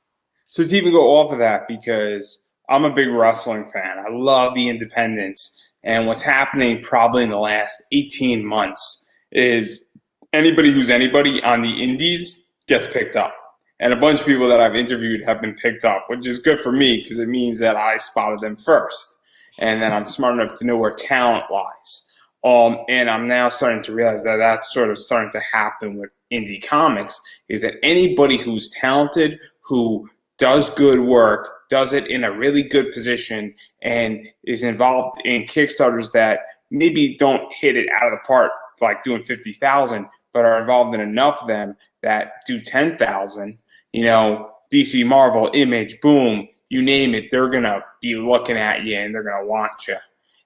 So to even go off of that, because I'm a big wrestling fan, I love the independents, and what's happening probably in the last 18 months is anybody who's anybody on the indies gets picked up. And a bunch of people that I've interviewed have been picked up, which is good for me because it means that I spotted them first. And then I'm smart enough to know where talent lies. And I'm now starting to realize that that's sort of starting to happen with indie comics, is that anybody who's talented, who does good work, does it in a really good position, and is involved in Kickstarters that maybe don't hit it out of the park, like doing 50,000, but are involved in enough of them that do 10,000, you know, DC, Marvel, Image, Boom, you name it, they're going to be looking at you and they're going to want you.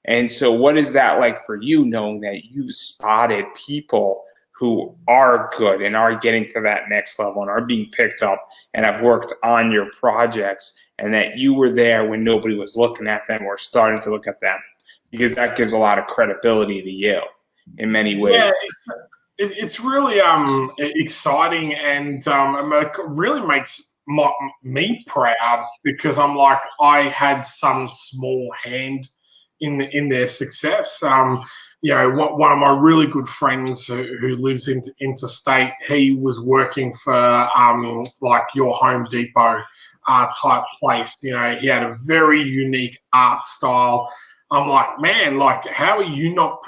And so what is that like for you, knowing that you've spotted people who are good and are getting to that next level and are being picked up and have worked on your projects, and that you were there when nobody was looking at them or starting to look at them? Because that gives a lot of credibility to you in many ways. Yeah, it's really exciting, and it really makes me proud, because I'm like, I had some small hand in their success. You know, one of my really good friends who lives interstate, he was working for like your Home Depot type place. You know, he had a very unique art style. I'm like, man, like, how are you not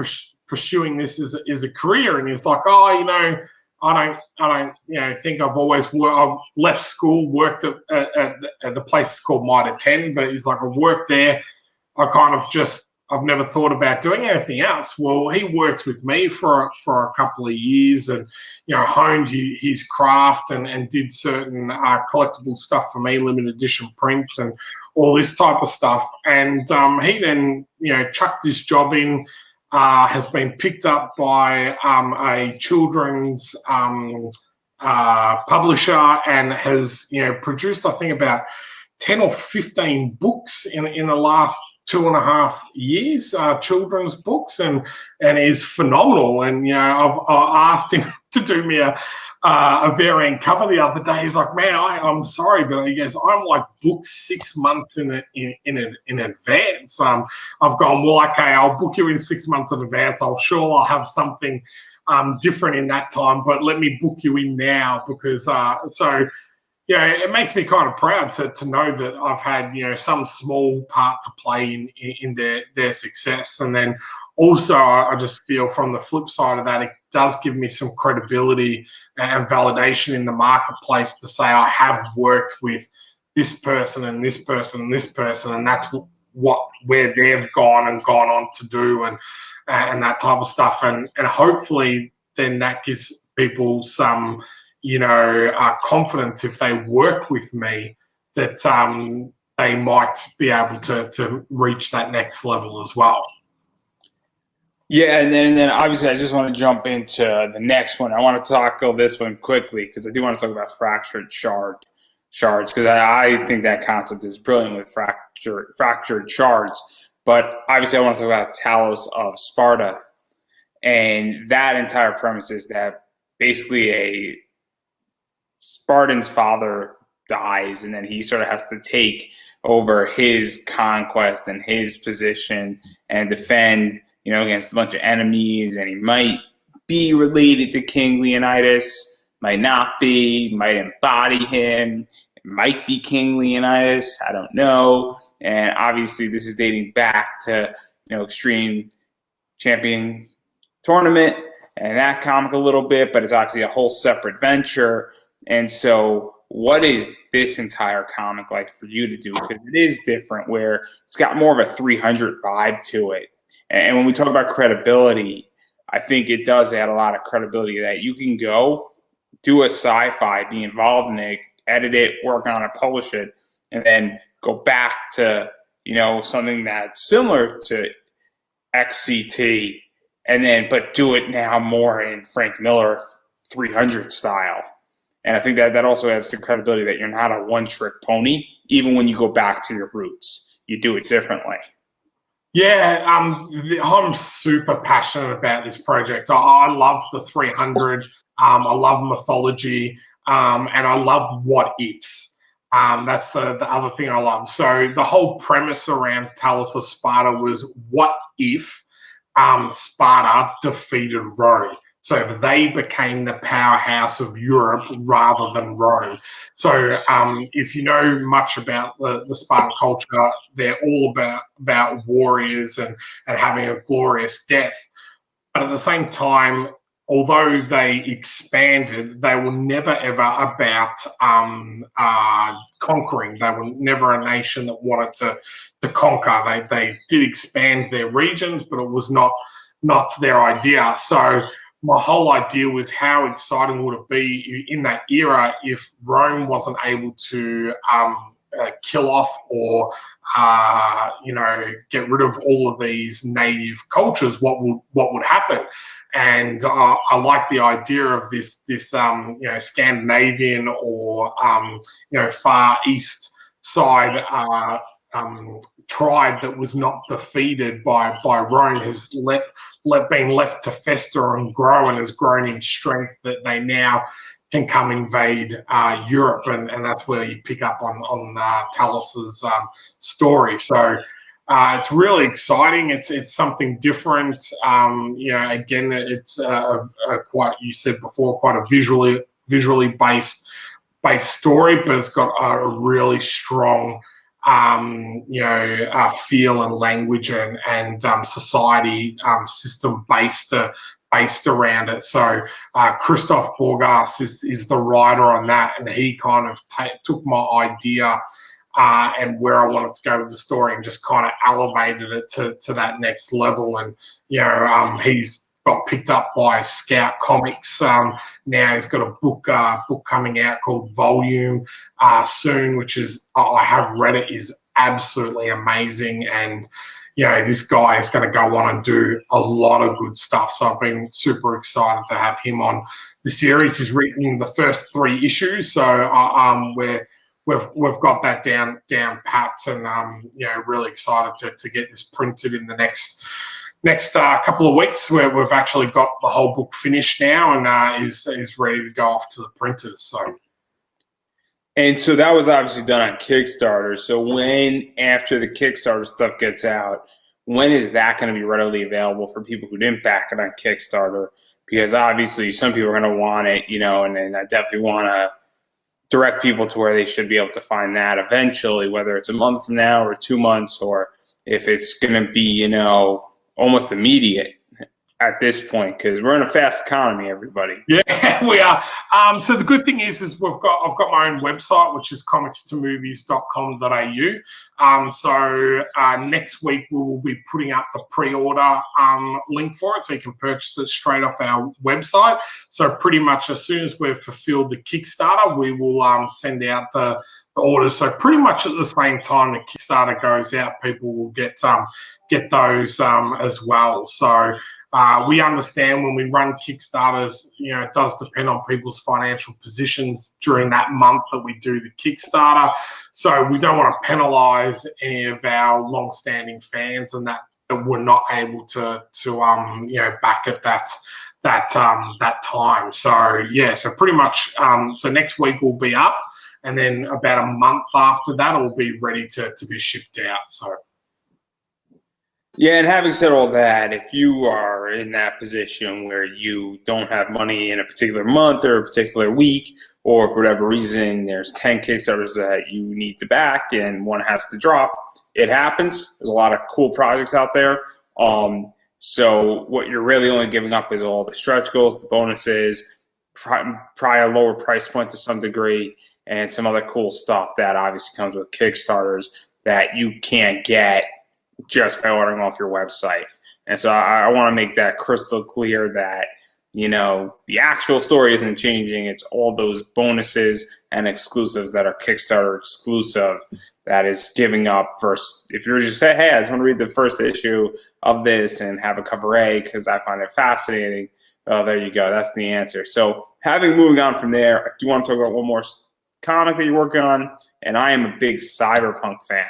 pursuing this as a career? And he's like, oh, you know, I don't, you know, think I've always I've left school, worked at the place called Mitre 10, but he's like, I worked there. I've never thought about doing anything else. Well, he worked with me for a couple of years, and, you know, honed his craft and did certain collectible stuff for me, limited edition prints and all this type of stuff. And he then, you know, chucked this job in, has been picked up by a children's publisher, and has, you know, produced, I think, about 10 or 15 books in the last 2.5 years, children's books, and is phenomenal. And, you know, I've asked him to do me a variant cover the other day. He's like, man, I'm sorry, but he goes, I'm like booked 6 months in advance. I've gone, well, okay, I'll book you in 6 months in advance. I'll have something different in that time, but let me book you in now, because so. Yeah, it makes me kind of proud to know that I've had, you know, some small part to play in their success. And then also, I just feel from the flip side of that, it does give me some credibility and validation in the marketplace to say I have worked with this person and this person and this person, and that's where they've gone on to do, and that type of stuff, and hopefully then that gives people some, confidence if they work with me that they might be able to reach that next level as well. Yeah, and then obviously I just want to jump into the next one. I want to tackle this one quickly because I do want to talk about fractured shards because I think that concept is brilliant with fractured shards. But obviously I want to talk about Talos of Sparta, and that entire premise is that basically a Spartan's father dies, and then he sort of has to take over his conquest and his position and defend, against a bunch of enemies. And he might be related to King Leonidas, might not be, might embody him, it might be King Leonidas, I don't know. And obviously, this is dating back to Extreme Champion Tournament and that comic a little bit, but it's obviously a whole separate venture. And so what is this entire comic like for you to do? Because it is different, where it's got more of a 300 vibe to it. And when we talk about credibility, I think it does add a lot of credibility that you can go do a sci-fi, be involved in it, edit it, work on it, publish it, and then go back to, something that's similar to XCT, and then but do it now more in Frank Miller 300 style. And I think that also adds to credibility that you're not a one-trick pony. Even when you go back to your roots, you do it differently. Yeah, I'm super passionate about this project. I love the 300. I love mythology, and I love what ifs. That's the other thing I love. So the whole premise around Talos of Sparta was, what if Sparta defeated Rome? So they became the powerhouse of Europe rather than Rome. So if you know much about the Spartan culture, they're all about warriors and having a glorious death. But at the same time, although they expanded, they were never ever about conquering. They were never a nation that wanted to conquer. They did expand their regions, but it was not their idea. So my whole idea was, how exciting would it be in that era if Rome wasn't able to kill off or get rid of all of these native cultures? What would happen? And I like the idea of this Scandinavian or Far East side tribe that was not defeated by Rome, has been left to fester and grow, and has grown in strength, that they now can come invade Europe, and that's where you pick up on Talos's story. So it's really exciting. It's something different. Again, it's quite, you said before, quite a visually based story, but it's got a really strong feel and language and society system based around it. So Christoph Borgas is the writer on that, and he kind of took my idea and where I wanted to go with the story and just kind of elevated it to that next level. And he's got picked up by Scout Comics. Now he's got a book coming out called Volume soon, which is, I have read it, is absolutely amazing. And this guy is going to go on and do a lot of good stuff. So I've been super excited to have him on the series. He's written the first 3 issues, so we've got that down pat, and really excited to get this printed in the next couple of weeks, where we've actually got the whole book finished now and is ready to go off to the printers. So that was obviously done on Kickstarter. So when, after the Kickstarter stuff gets out, when is that going to be readily available for people who didn't back it on Kickstarter? Because obviously some people are going to want it, and then I definitely want to direct people to where they should be able to find that eventually, whether it's a month from now or 2 months, or if it's going to be, almost immediate. at this point, because we're in a fast economy, everybody. Yeah, we are. So the good thing is I've got my own website, which is comicstomovies.com.au. So next week we will be putting up the pre-order link for it, so you can purchase it straight off our website. So pretty much as soon as we've fulfilled the Kickstarter, we will send out the orders. So pretty much at the same time the Kickstarter goes out, people will get those as well. So we understand when we run Kickstarters, it does depend on people's financial positions during that month that we do the Kickstarter. So we don't want to penalise any of our long-standing fans and that were not able to back at that time. So yeah, so pretty much so next week will be up, and then about a month after that it will be ready to be shipped out. So. Yeah, and having said all that, if you are in that position where you don't have money in a particular month or a particular week, or for whatever reason there's 10 Kickstarters that you need to back and one has to drop, it happens. There's a lot of cool projects out there. So what you're really only giving up is all the stretch goals, the bonuses, probably a lower price point to some degree, and some other cool stuff that obviously comes with Kickstarters that you can't get just by ordering off your website. And so I want to make that crystal clear that, the actual story isn't changing. It's all those bonuses and exclusives that are Kickstarter exclusive that is giving up first. If you're just say, hey, I just want to read the first issue of this and have a cover A because I find it fascinating, well, there you go. That's the answer. So moving on from there, I do want to talk about one more comic that you're working on, and I am a big Cyberpunk fan.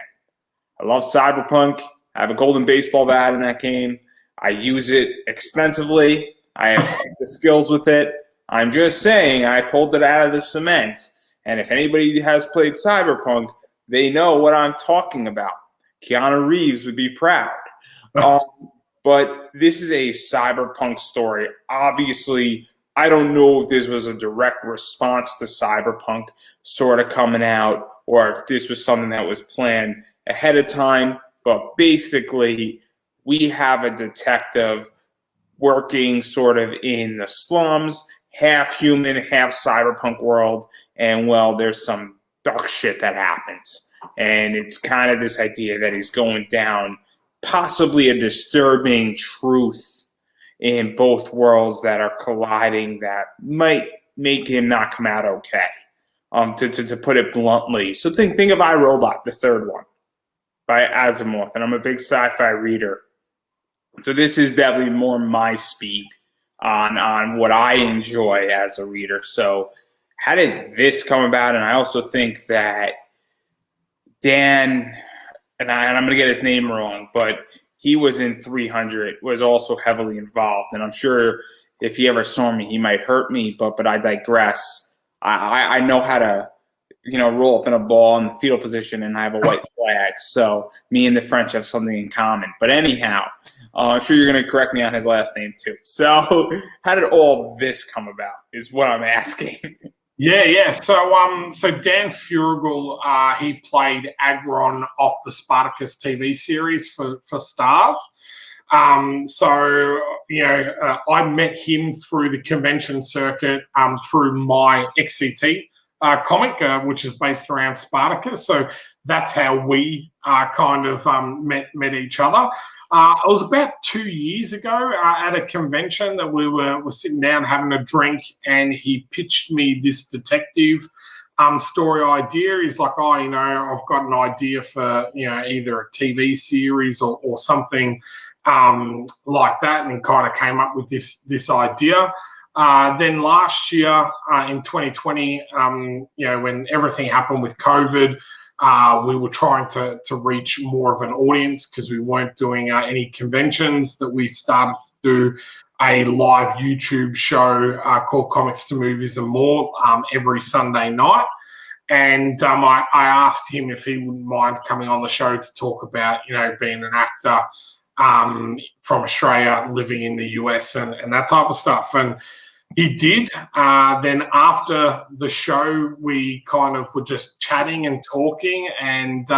I love Cyberpunk. I have a golden baseball bat in that game. I use it extensively. I have the skills with it. I'm just saying I pulled it out of the cement. And if anybody has played Cyberpunk, they know what I'm talking about. Keanu Reeves would be proud. But this is a Cyberpunk story. Obviously, I don't know if this was a direct response to Cyberpunk sort of coming out, or if this was something that was planned ahead of time. But basically, we have a detective working sort of in the slums, half human, half cyberpunk world, and well, there's some dark shit that happens. And it's kind of this idea that he's going down possibly a disturbing truth in both worlds that are colliding that might make him not come out okay, to put it bluntly. So think of iRobot, the third one, by Asimov, and I'm a big sci-fi reader. So this is definitely more my speed on what I enjoy as a reader. So how did this come about? And I also think that Dan, and I'm going to get his name wrong, but he was in 300, was also heavily involved. And I'm sure if he ever saw me, he might hurt me, but I digress. I know how to roll up in a ball in the fetal position, and I have a white flag. So me and the French have something in common. But anyhow, I'm sure you're going to correct me on his last name too. So how did all this come about is what I'm asking. Yeah. So Dan Furugel, he played Agron off the Spartacus TV series for Stars. I met him through the convention circuit through my XCT comic, which is based around Spartacus. So that's how we kind of met each other. It was about 2 years ago at a convention that we were sitting down having a drink, and he pitched me this detective story idea. He's like, I've got an idea for either a TV series or something like that, and kind of came up with this idea. Then last year in 2020, when everything happened with COVID, we were trying to reach more of an audience because we weren't doing any conventions. That we started to do a live YouTube show called Comics to Movies and More every Sunday night. And I asked him if he wouldn't mind coming on the show to talk about, being an actor from Australia, living in the US and that type of stuff. And he did. Then after the show, we kind of were just chatting and talking, and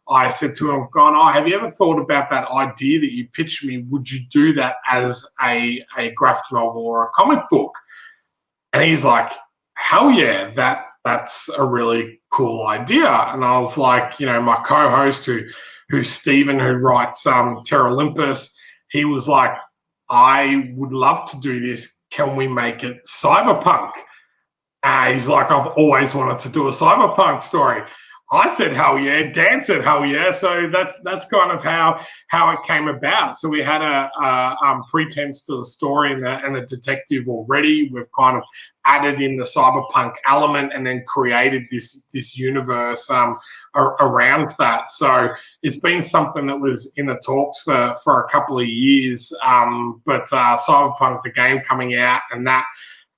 I said to him, I've gone, oh, have you ever thought about that idea that you pitched me? Would you do that as a graphic novel or a comic book? And he's like, hell yeah, that's a really cool idea. And I was like, you know, my co-host who's Steven, who writes Terra Olympus, he was like, I would love to do this. Can we make it cyberpunk? He's like, I've always wanted to do a cyberpunk story. I said, hell yeah. Dan said, hell yeah. So that's kind of how it came about. So we had a pretense to the story and the detective already. We've kind of added in the cyberpunk element and then created this universe around that. So it's been something that was in the talks for a couple of years. But Cyberpunk, the game coming out, and that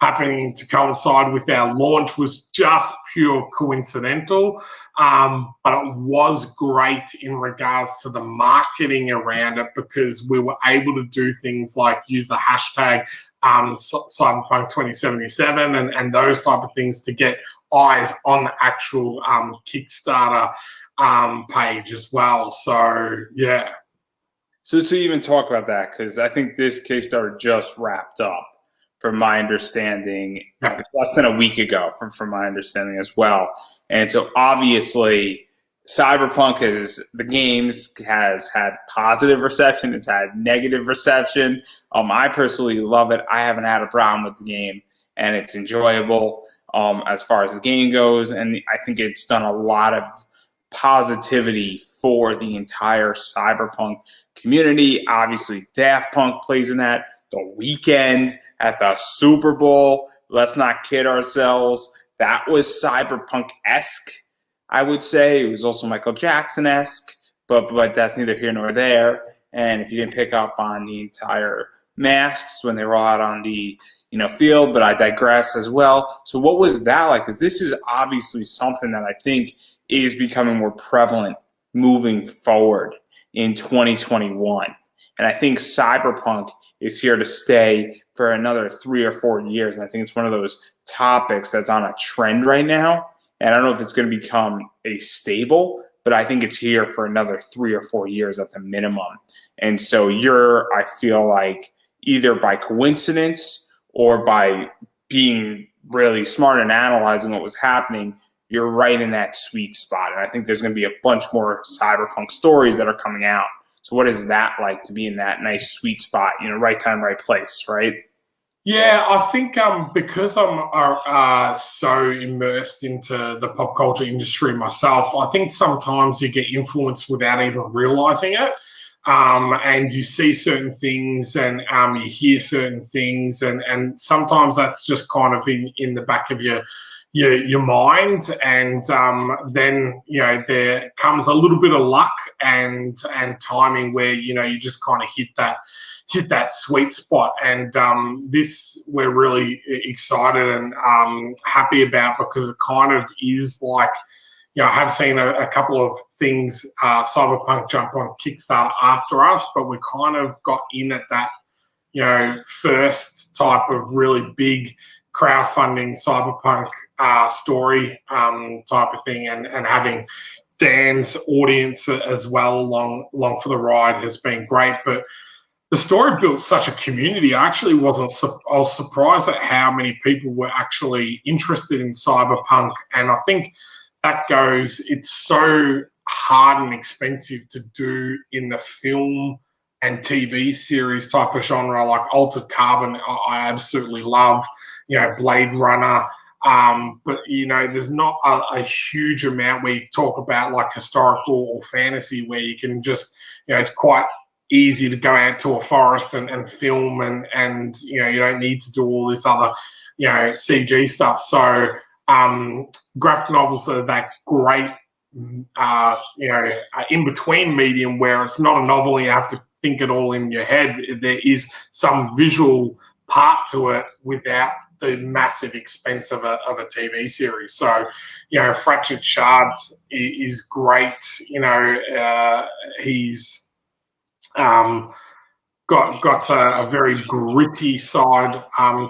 happening to coincide with our launch was just pure coincidental. But it was great in regards to the marketing around it, because we were able to do things like use the hashtag Cyberpunk 2077 and those type of things to get eyes on the actual Kickstarter page as well. So, yeah. So to even talk about that, because I think this Kickstarter just wrapped up, from my understanding, less than a week ago, from my understanding as well. And so obviously, Cyberpunk has had positive reception. It's had negative reception. I personally love it. I haven't had a problem with the game, and it's enjoyable as far as the game goes. And I think it's done a lot of positivity for the entire Cyberpunk community. Obviously, Daft Punk plays in that. The Weeknd at the Super Bowl. Let's not kid ourselves. That was cyberpunk-esque, I would say. It was also Michael Jackson-esque, but that's neither here nor there. And if you didn't pick up on the entire masks when they were out on the field, but I digress as well. So what was that like? Because this is obviously something that I think is becoming more prevalent moving forward in 2021. And I think Cyberpunk is here to stay for another 3 or 4 years. And I think it's one of those topics that's on a trend right now. And I don't know if it's going to become a staple, but I think it's here for another 3 or 4 years at the minimum. And so I feel like, either by coincidence or by being really smart and analyzing what was happening, you're right in that sweet spot. And I think there's going to be a bunch more Cyberpunk stories that are coming out. So what is that like, to be in that nice sweet spot, right time, right place, right? Yeah, I think because I'm so immersed into the pop culture industry myself, I think sometimes you get influenced without even realizing it. And you see certain things and you hear certain things, and sometimes that's just kind of in the back of your mind, and then there comes a little bit of luck and timing where you just kind of hit that sweet spot. And this we're really excited and happy about, because it kind of is like, I have seen a couple of things, Cyberpunk jump on Kickstarter after us, but we kind of got in at that first type of really big crowdfunding Cyberpunk story type of thing, and having Dan's audience as well along for the ride has been great. But the story built such a community. I was surprised at how many people were actually interested in Cyberpunk. And I think it's so hard and expensive to do in the film and TV series type of genre, like Altered Carbon. I absolutely love, Blade Runner. But there's not a huge amount where you talk about like historical or fantasy, where you can just, it's quite easy to go out to a forest and film, and you don't need to do all this other CG stuff. So graphic novels are that great in between medium, where it's not a novel and you have to think it all in your head. There is some visual part to it without the massive expense of a TV series. So Fractured Shards is great. He's got a very gritty side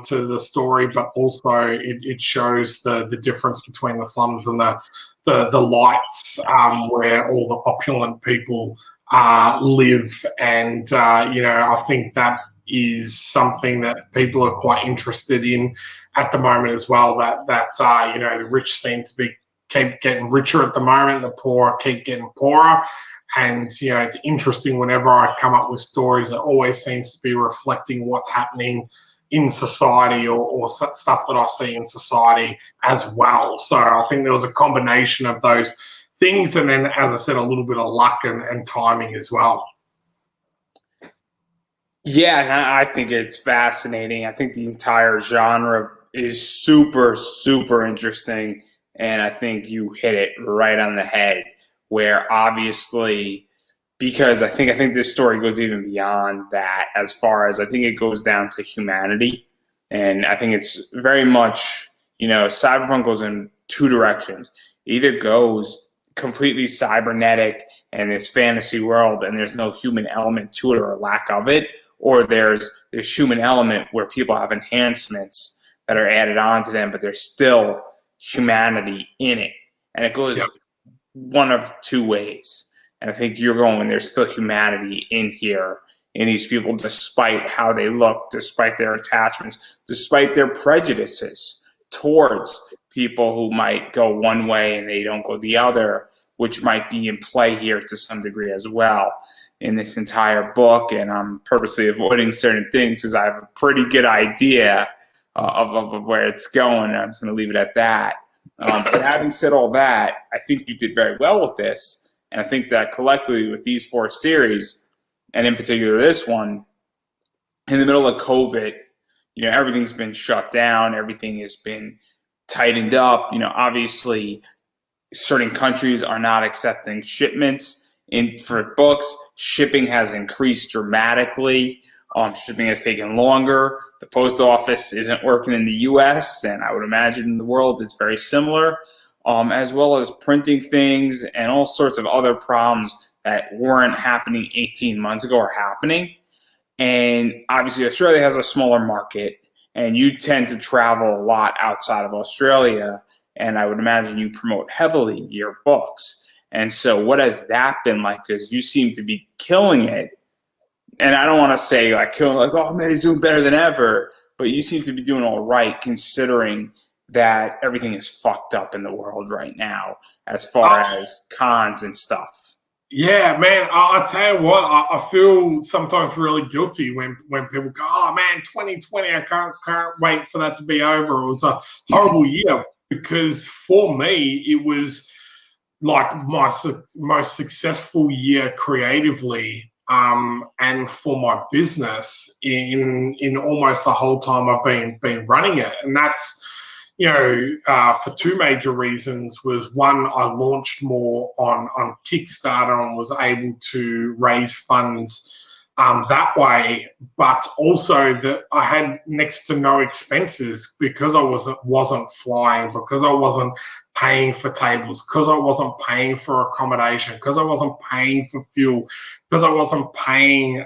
to the story, but also it shows the difference between the slums and the lights, where all the opulent people live. And I think that is something that people are quite interested in at the moment as well. That the rich seem to be keep getting richer at the moment, the poor keep getting poorer. And it's interesting whenever I come up with stories, it always seems to be reflecting what's happening in society, or stuff that I see in society as well. So I think there was a combination of those things, and then, as I said, a little bit of luck and timing as well. Yeah, and I think it's fascinating. I think the entire genre is super, super interesting. And I think you hit it right on the head, where obviously, because I think this story goes even beyond that, as far as I think it goes down to humanity. And I think it's very much, cyberpunk goes in two directions. It either goes completely cybernetic and this fantasy world, and there's no human element to it or a lack of it, or there's this human element where people have enhancements that are added on to them, but there's still humanity in it. And it goes Yep. one of two ways. And I think you're going, there's still humanity in here, in these people, despite how they look, despite their attachments, despite their prejudices towards people who might go one way and they don't go the other, which might be in play here to some degree as well in this entire book. And I'm purposely avoiding certain things because I have a pretty good idea of where it's going. I'm just going to leave it at that. But having said all that, I think you did very well with this. And I think that collectively with these four series, and in particular this one, in the middle of COVID, everything's been shut down, everything has been tightened up. Obviously, certain countries are not accepting shipments for books. Shipping has increased dramatically. Shipping has taken longer. The post office isn't working in the U.S., and I would imagine in the world it's very similar, as well as printing things and all sorts of other problems that weren't happening 18 months ago are happening. And obviously, Australia has a smaller market, and you tend to travel a lot outside of Australia. And I would imagine you promote heavily your books. And so, what has that been like? Because you seem to be killing it. And I don't want to say like killing, like, oh man, he's doing better than ever. But you seem to be doing all right, considering that everything is fucked up in the world right now, as far as cons and stuff. Yeah, man. I tell you what, I feel sometimes really guilty when people go, "Oh man, 2020, I can't wait for that to be over." It was a horrible year because for me, it was like my most successful year creatively, and for my business in almost the whole time I've been running it, and that's for two major reasons. Was one, I launched more on Kickstarter and was able to raise funds that way, but also that I had next to no expenses because I wasn't flying, because I wasn't paying for tables, because I wasn't paying for accommodation, because I wasn't paying for fuel, because I wasn't paying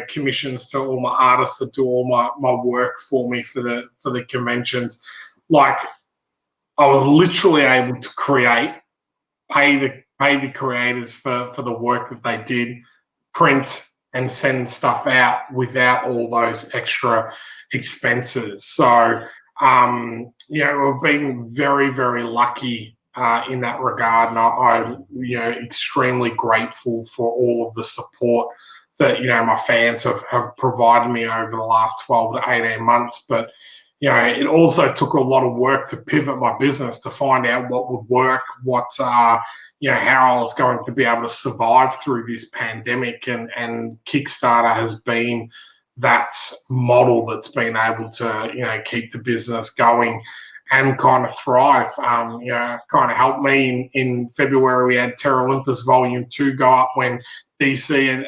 commissions to all my artists that do all my work for me for the conventions. Like, I was literally able to pay the creators for the work that they did, print and send stuff out without all those extra expenses. So we've been very, very lucky in that regard, and I'm extremely grateful for all of the support that my fans have provided me over the last 12 to 18 months. But it also took a lot of work to pivot my business to find out what would work, how I was going to be able to survive through this pandemic, and Kickstarter has been that model that's been able to keep the business going and kind of thrive. Kind of helped me in February. We had Terra Olympus Volume 2 go up when DC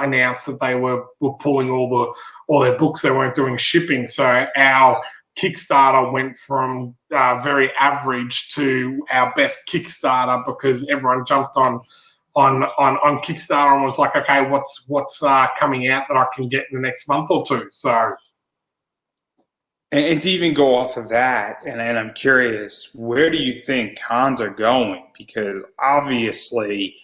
announced that they were pulling all their books. They weren't doing shipping, so our Kickstarter went from very average to our best Kickstarter because everyone jumped on on Kickstarter and was like, okay, what's coming out that I can get in the next month or two. So. And to even go off of that, and I'm curious, where do you think cons are going? Because obviously,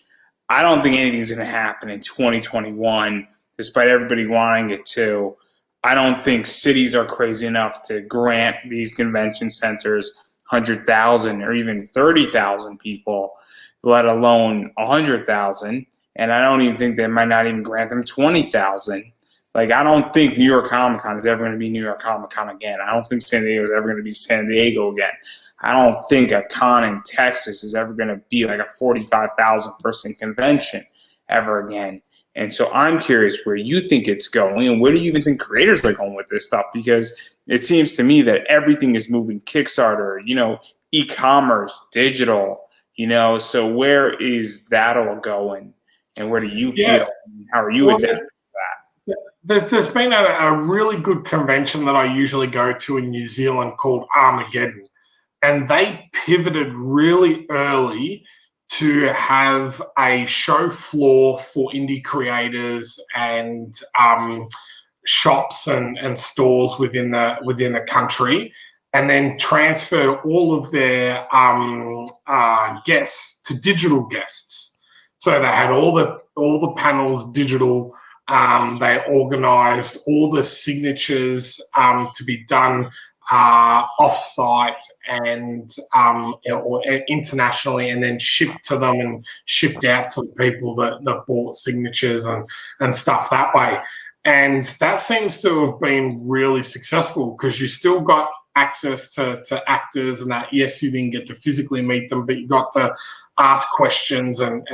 I don't think anything's going to happen in 2021, despite everybody wanting it to. I don't think cities are crazy enough to grant these convention centers 100,000 or even 30,000 people, let alone 100,000. And I don't even think they might not even grant them 20,000. Like, I don't think New York Comic Con is ever going to be New York Comic Con again. I don't think San Diego is ever going to be San Diego again. I don't think a con in Texas is ever going to be like a 45,000 person convention ever again. And so I'm curious where you think it's going, and where do you even think creators are going with this stuff? Because it seems to me that everything is moving Kickstarter, e-commerce, digital, so where is that all going? And where do you feel? How are you adapting? There's been a really good convention that I usually go to in New Zealand called Armageddon, and they pivoted really early to have a show floor for indie creators and shops and stores within the country, and then transferred all of their guests to digital guests. So they had all the panels digital. They organised all the signatures to be done off-site and or internationally, and then shipped to them and shipped out to the people that bought signatures and stuff that way. And that seems to have been really successful because you still got access to actors and that. Yes, you didn't get to physically meet them, but you got to ask questions and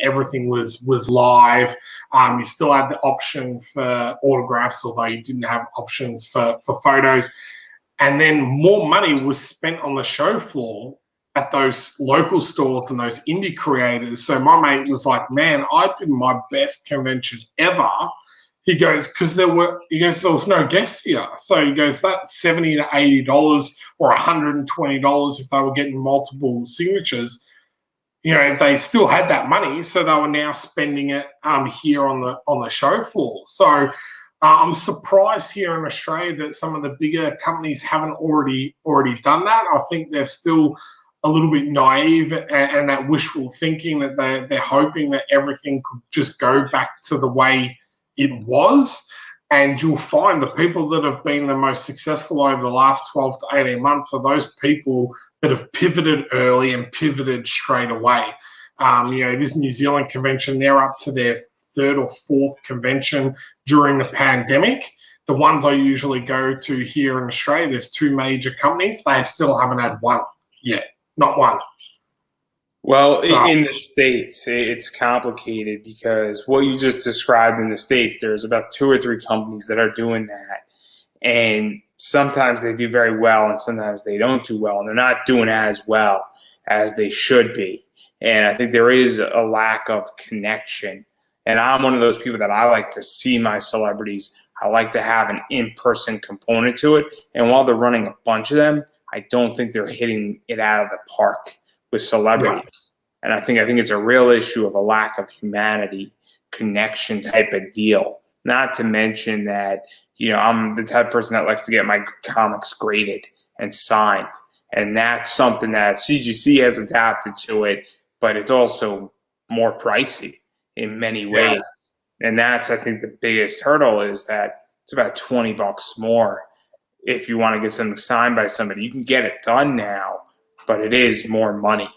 everything was live. You still had the option for autographs, although you didn't have options for photos. And then more money was spent on the show floor at those local stores and those indie creators. So my mate was like, man, I did my best convention ever. He goes, because there was no guests here. So he goes, that $70 to $80 or $120 if they were getting multiple signatures, they still had that money, so they were now spending it here on the show floor. So I'm surprised here in Australia that some of the bigger companies haven't already done that. I think they're still a little bit naive and that wishful thinking that they're hoping that everything could just go back to the way it was. And you'll find the people that have been the most successful over the last 12 to 18 months are those people that have pivoted early and pivoted straight away. This New Zealand convention, they're up to their third or fourth convention during the pandemic. The ones I usually go to here in Australia, there's two major companies. They still haven't had one yet, not one. Well, in the States, it's complicated because what you just described in the States, there's about 2 or 3 companies that are doing that. And sometimes they do very well and sometimes they don't do well. And they're not doing as well as they should be. And I think there is a lack of connection. And I'm one of those people that I like to see my celebrities. I like to have an in-person component to it. And while they're running a bunch of them, I don't think they're hitting it out of the park with celebrities. And I think it's a real issue of a lack of humanity, connection type of deal. Not to mention that, I'm the type of person that likes to get my comics graded and signed. And that's something that CGC has adapted to it, but it's also more pricey in many ways. Yeah. And that's, I think, the biggest hurdle is that it's about $20 more if you want to get something signed by somebody. You can get it done now, but it is more money.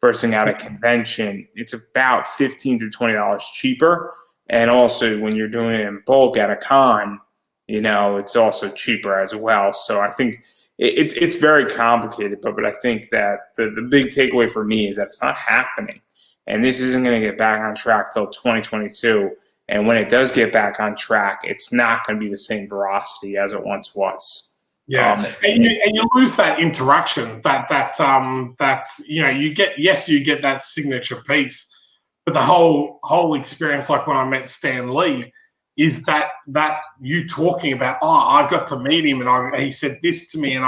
Versus at a convention, it's about $15 to $20 cheaper. And also when you're doing it in bulk at a con, it's also cheaper as well. So I think it's very complicated, but I think that the big takeaway for me is that it's not happening. And this isn't going to get back on track till 2022. And when it does get back on track, it's not going to be the same velocity as it once was. Yeah, and you lose that interaction. You get that signature piece, but the whole experience, like when I met Stan Lee, is that you talking about, I got to meet him and he said this to me, and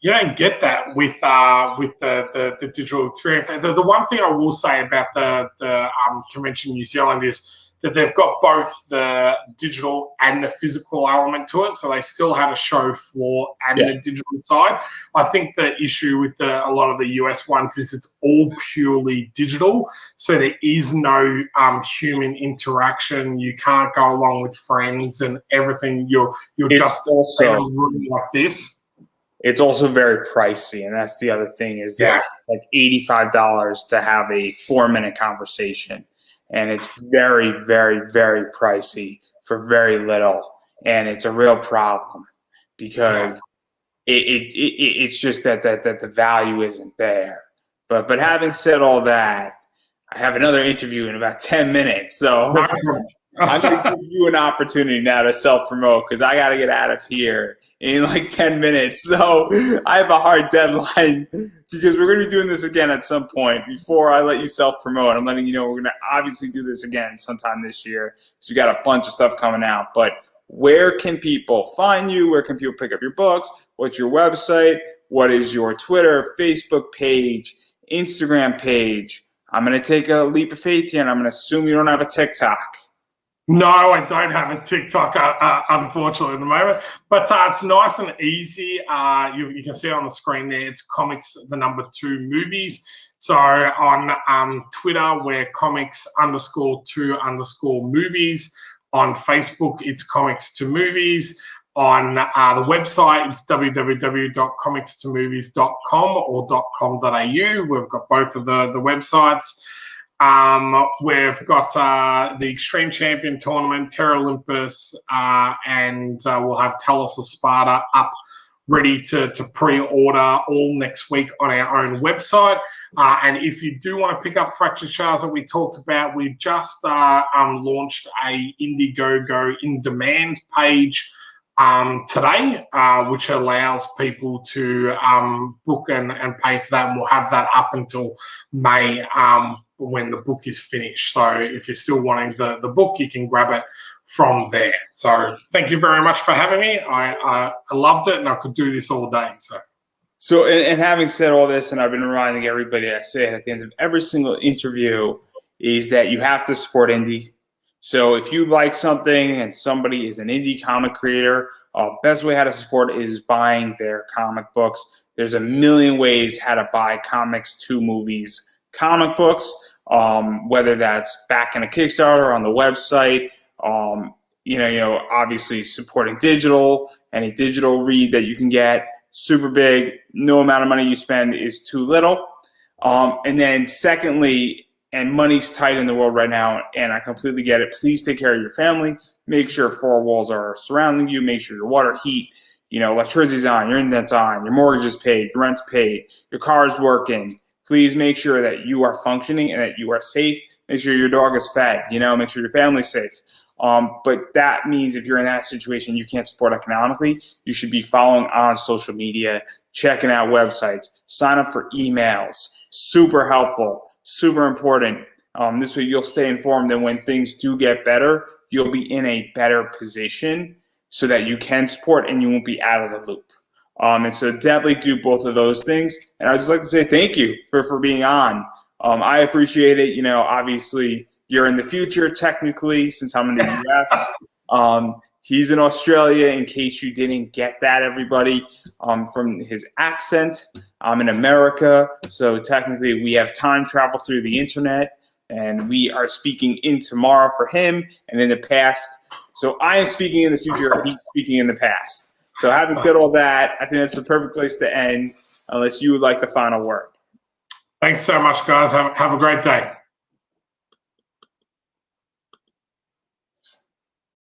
You don't get that with the digital experience. And the one thing I will say about the Convention New Zealand is that they've got both the digital and the physical element to it. So they still have a show floor and the digital side. I think the issue with a lot of the US ones is it's all purely digital. So there is no human interaction. You can't go along with friends and everything. You're just in a room like this. It's also very pricey, and that's the other thing is that it's like $85 to have a 4-minute conversation. And it's very, very, very pricey for very little. And it's a real problem because it's just that the value isn't there. But having said all that, I have another interview in about 10 minutes. So I'm going to give you an opportunity now to self-promote because I got to get out of here in like 10 minutes. So I have a hard deadline because we're going to be doing this again at some point. Before I let you self-promote, I'm letting you know we're going to obviously do this again sometime this year. So you got a bunch of stuff coming out. But where can people find you? Where can people pick up your books? What's your website? What is your Twitter, Facebook page, Instagram page? I'm going to take a leap of faith here, and I'm going to assume you don't have a TikTok. No, I don't have a TikTok, unfortunately, at the moment. But it's nice and easy. You can see it on the screen there. It's comics, the number 2 movies. So on Twitter, we're comics_2_movies. On Facebook, it's comics2movies. On the website, it's www.comics2movies.com or .com.au. We've got both of the websites. We've got the Extreme Champion Tournament, Terra Olympus, and we'll have Talos of Sparta up ready to pre-order all next week on our own website. And if you do want to pick up Fractured Shards that we talked about, we just launched a Indiegogo in demand page today, which allows people to book and pay for that. And we'll have that up until May when the book is finished. So if you're still wanting the book, you can grab it from there. So thank you very much for having me. I loved it, and I could do this all day. So and having said all this, and I've been reminding everybody, I say it at the end of every single interview, is that you have to support indie. So if you like something and somebody is an indie comic creator, best way how to support is buying their comic books. There's a million ways how to buy Comics2Movies comic books, whether that's back in a Kickstarter or on the website. Obviously supporting digital, any digital read that you can get, super big. No amount of money you spend is too little. And then secondly, and money's tight in the world right now, and I completely get it, please take care of your family. Make sure 4 walls are surrounding you. Make sure your water, heat, electricity's on, your internet's on, your mortgage is paid, your rent's paid, your car's working. Please make sure that you are functioning and that you are safe. Make sure your dog is fed, make sure your family's safe. But that means if you're in that situation, you can't support economically, you should be following on social media, checking out websites, sign up for emails. Super helpful, super important. This way you'll stay informed, and when things do get better, you'll be in a better position so that you can support and you won't be out of the loop. And so definitely do both of those things. And I'd just like to say thank you for being on. I appreciate it. Obviously you're in the future technically since I'm in the US. He's in Australia, in case you didn't get that, everybody, from his accent. I'm in America, so technically we have time travel through the internet, and we are speaking in tomorrow for him and in the past. So I am speaking in the future, and he's speaking in the past. So having said all that, I think that's the perfect place to end, unless you would like the final word. Thanks so much, guys. Have a great day.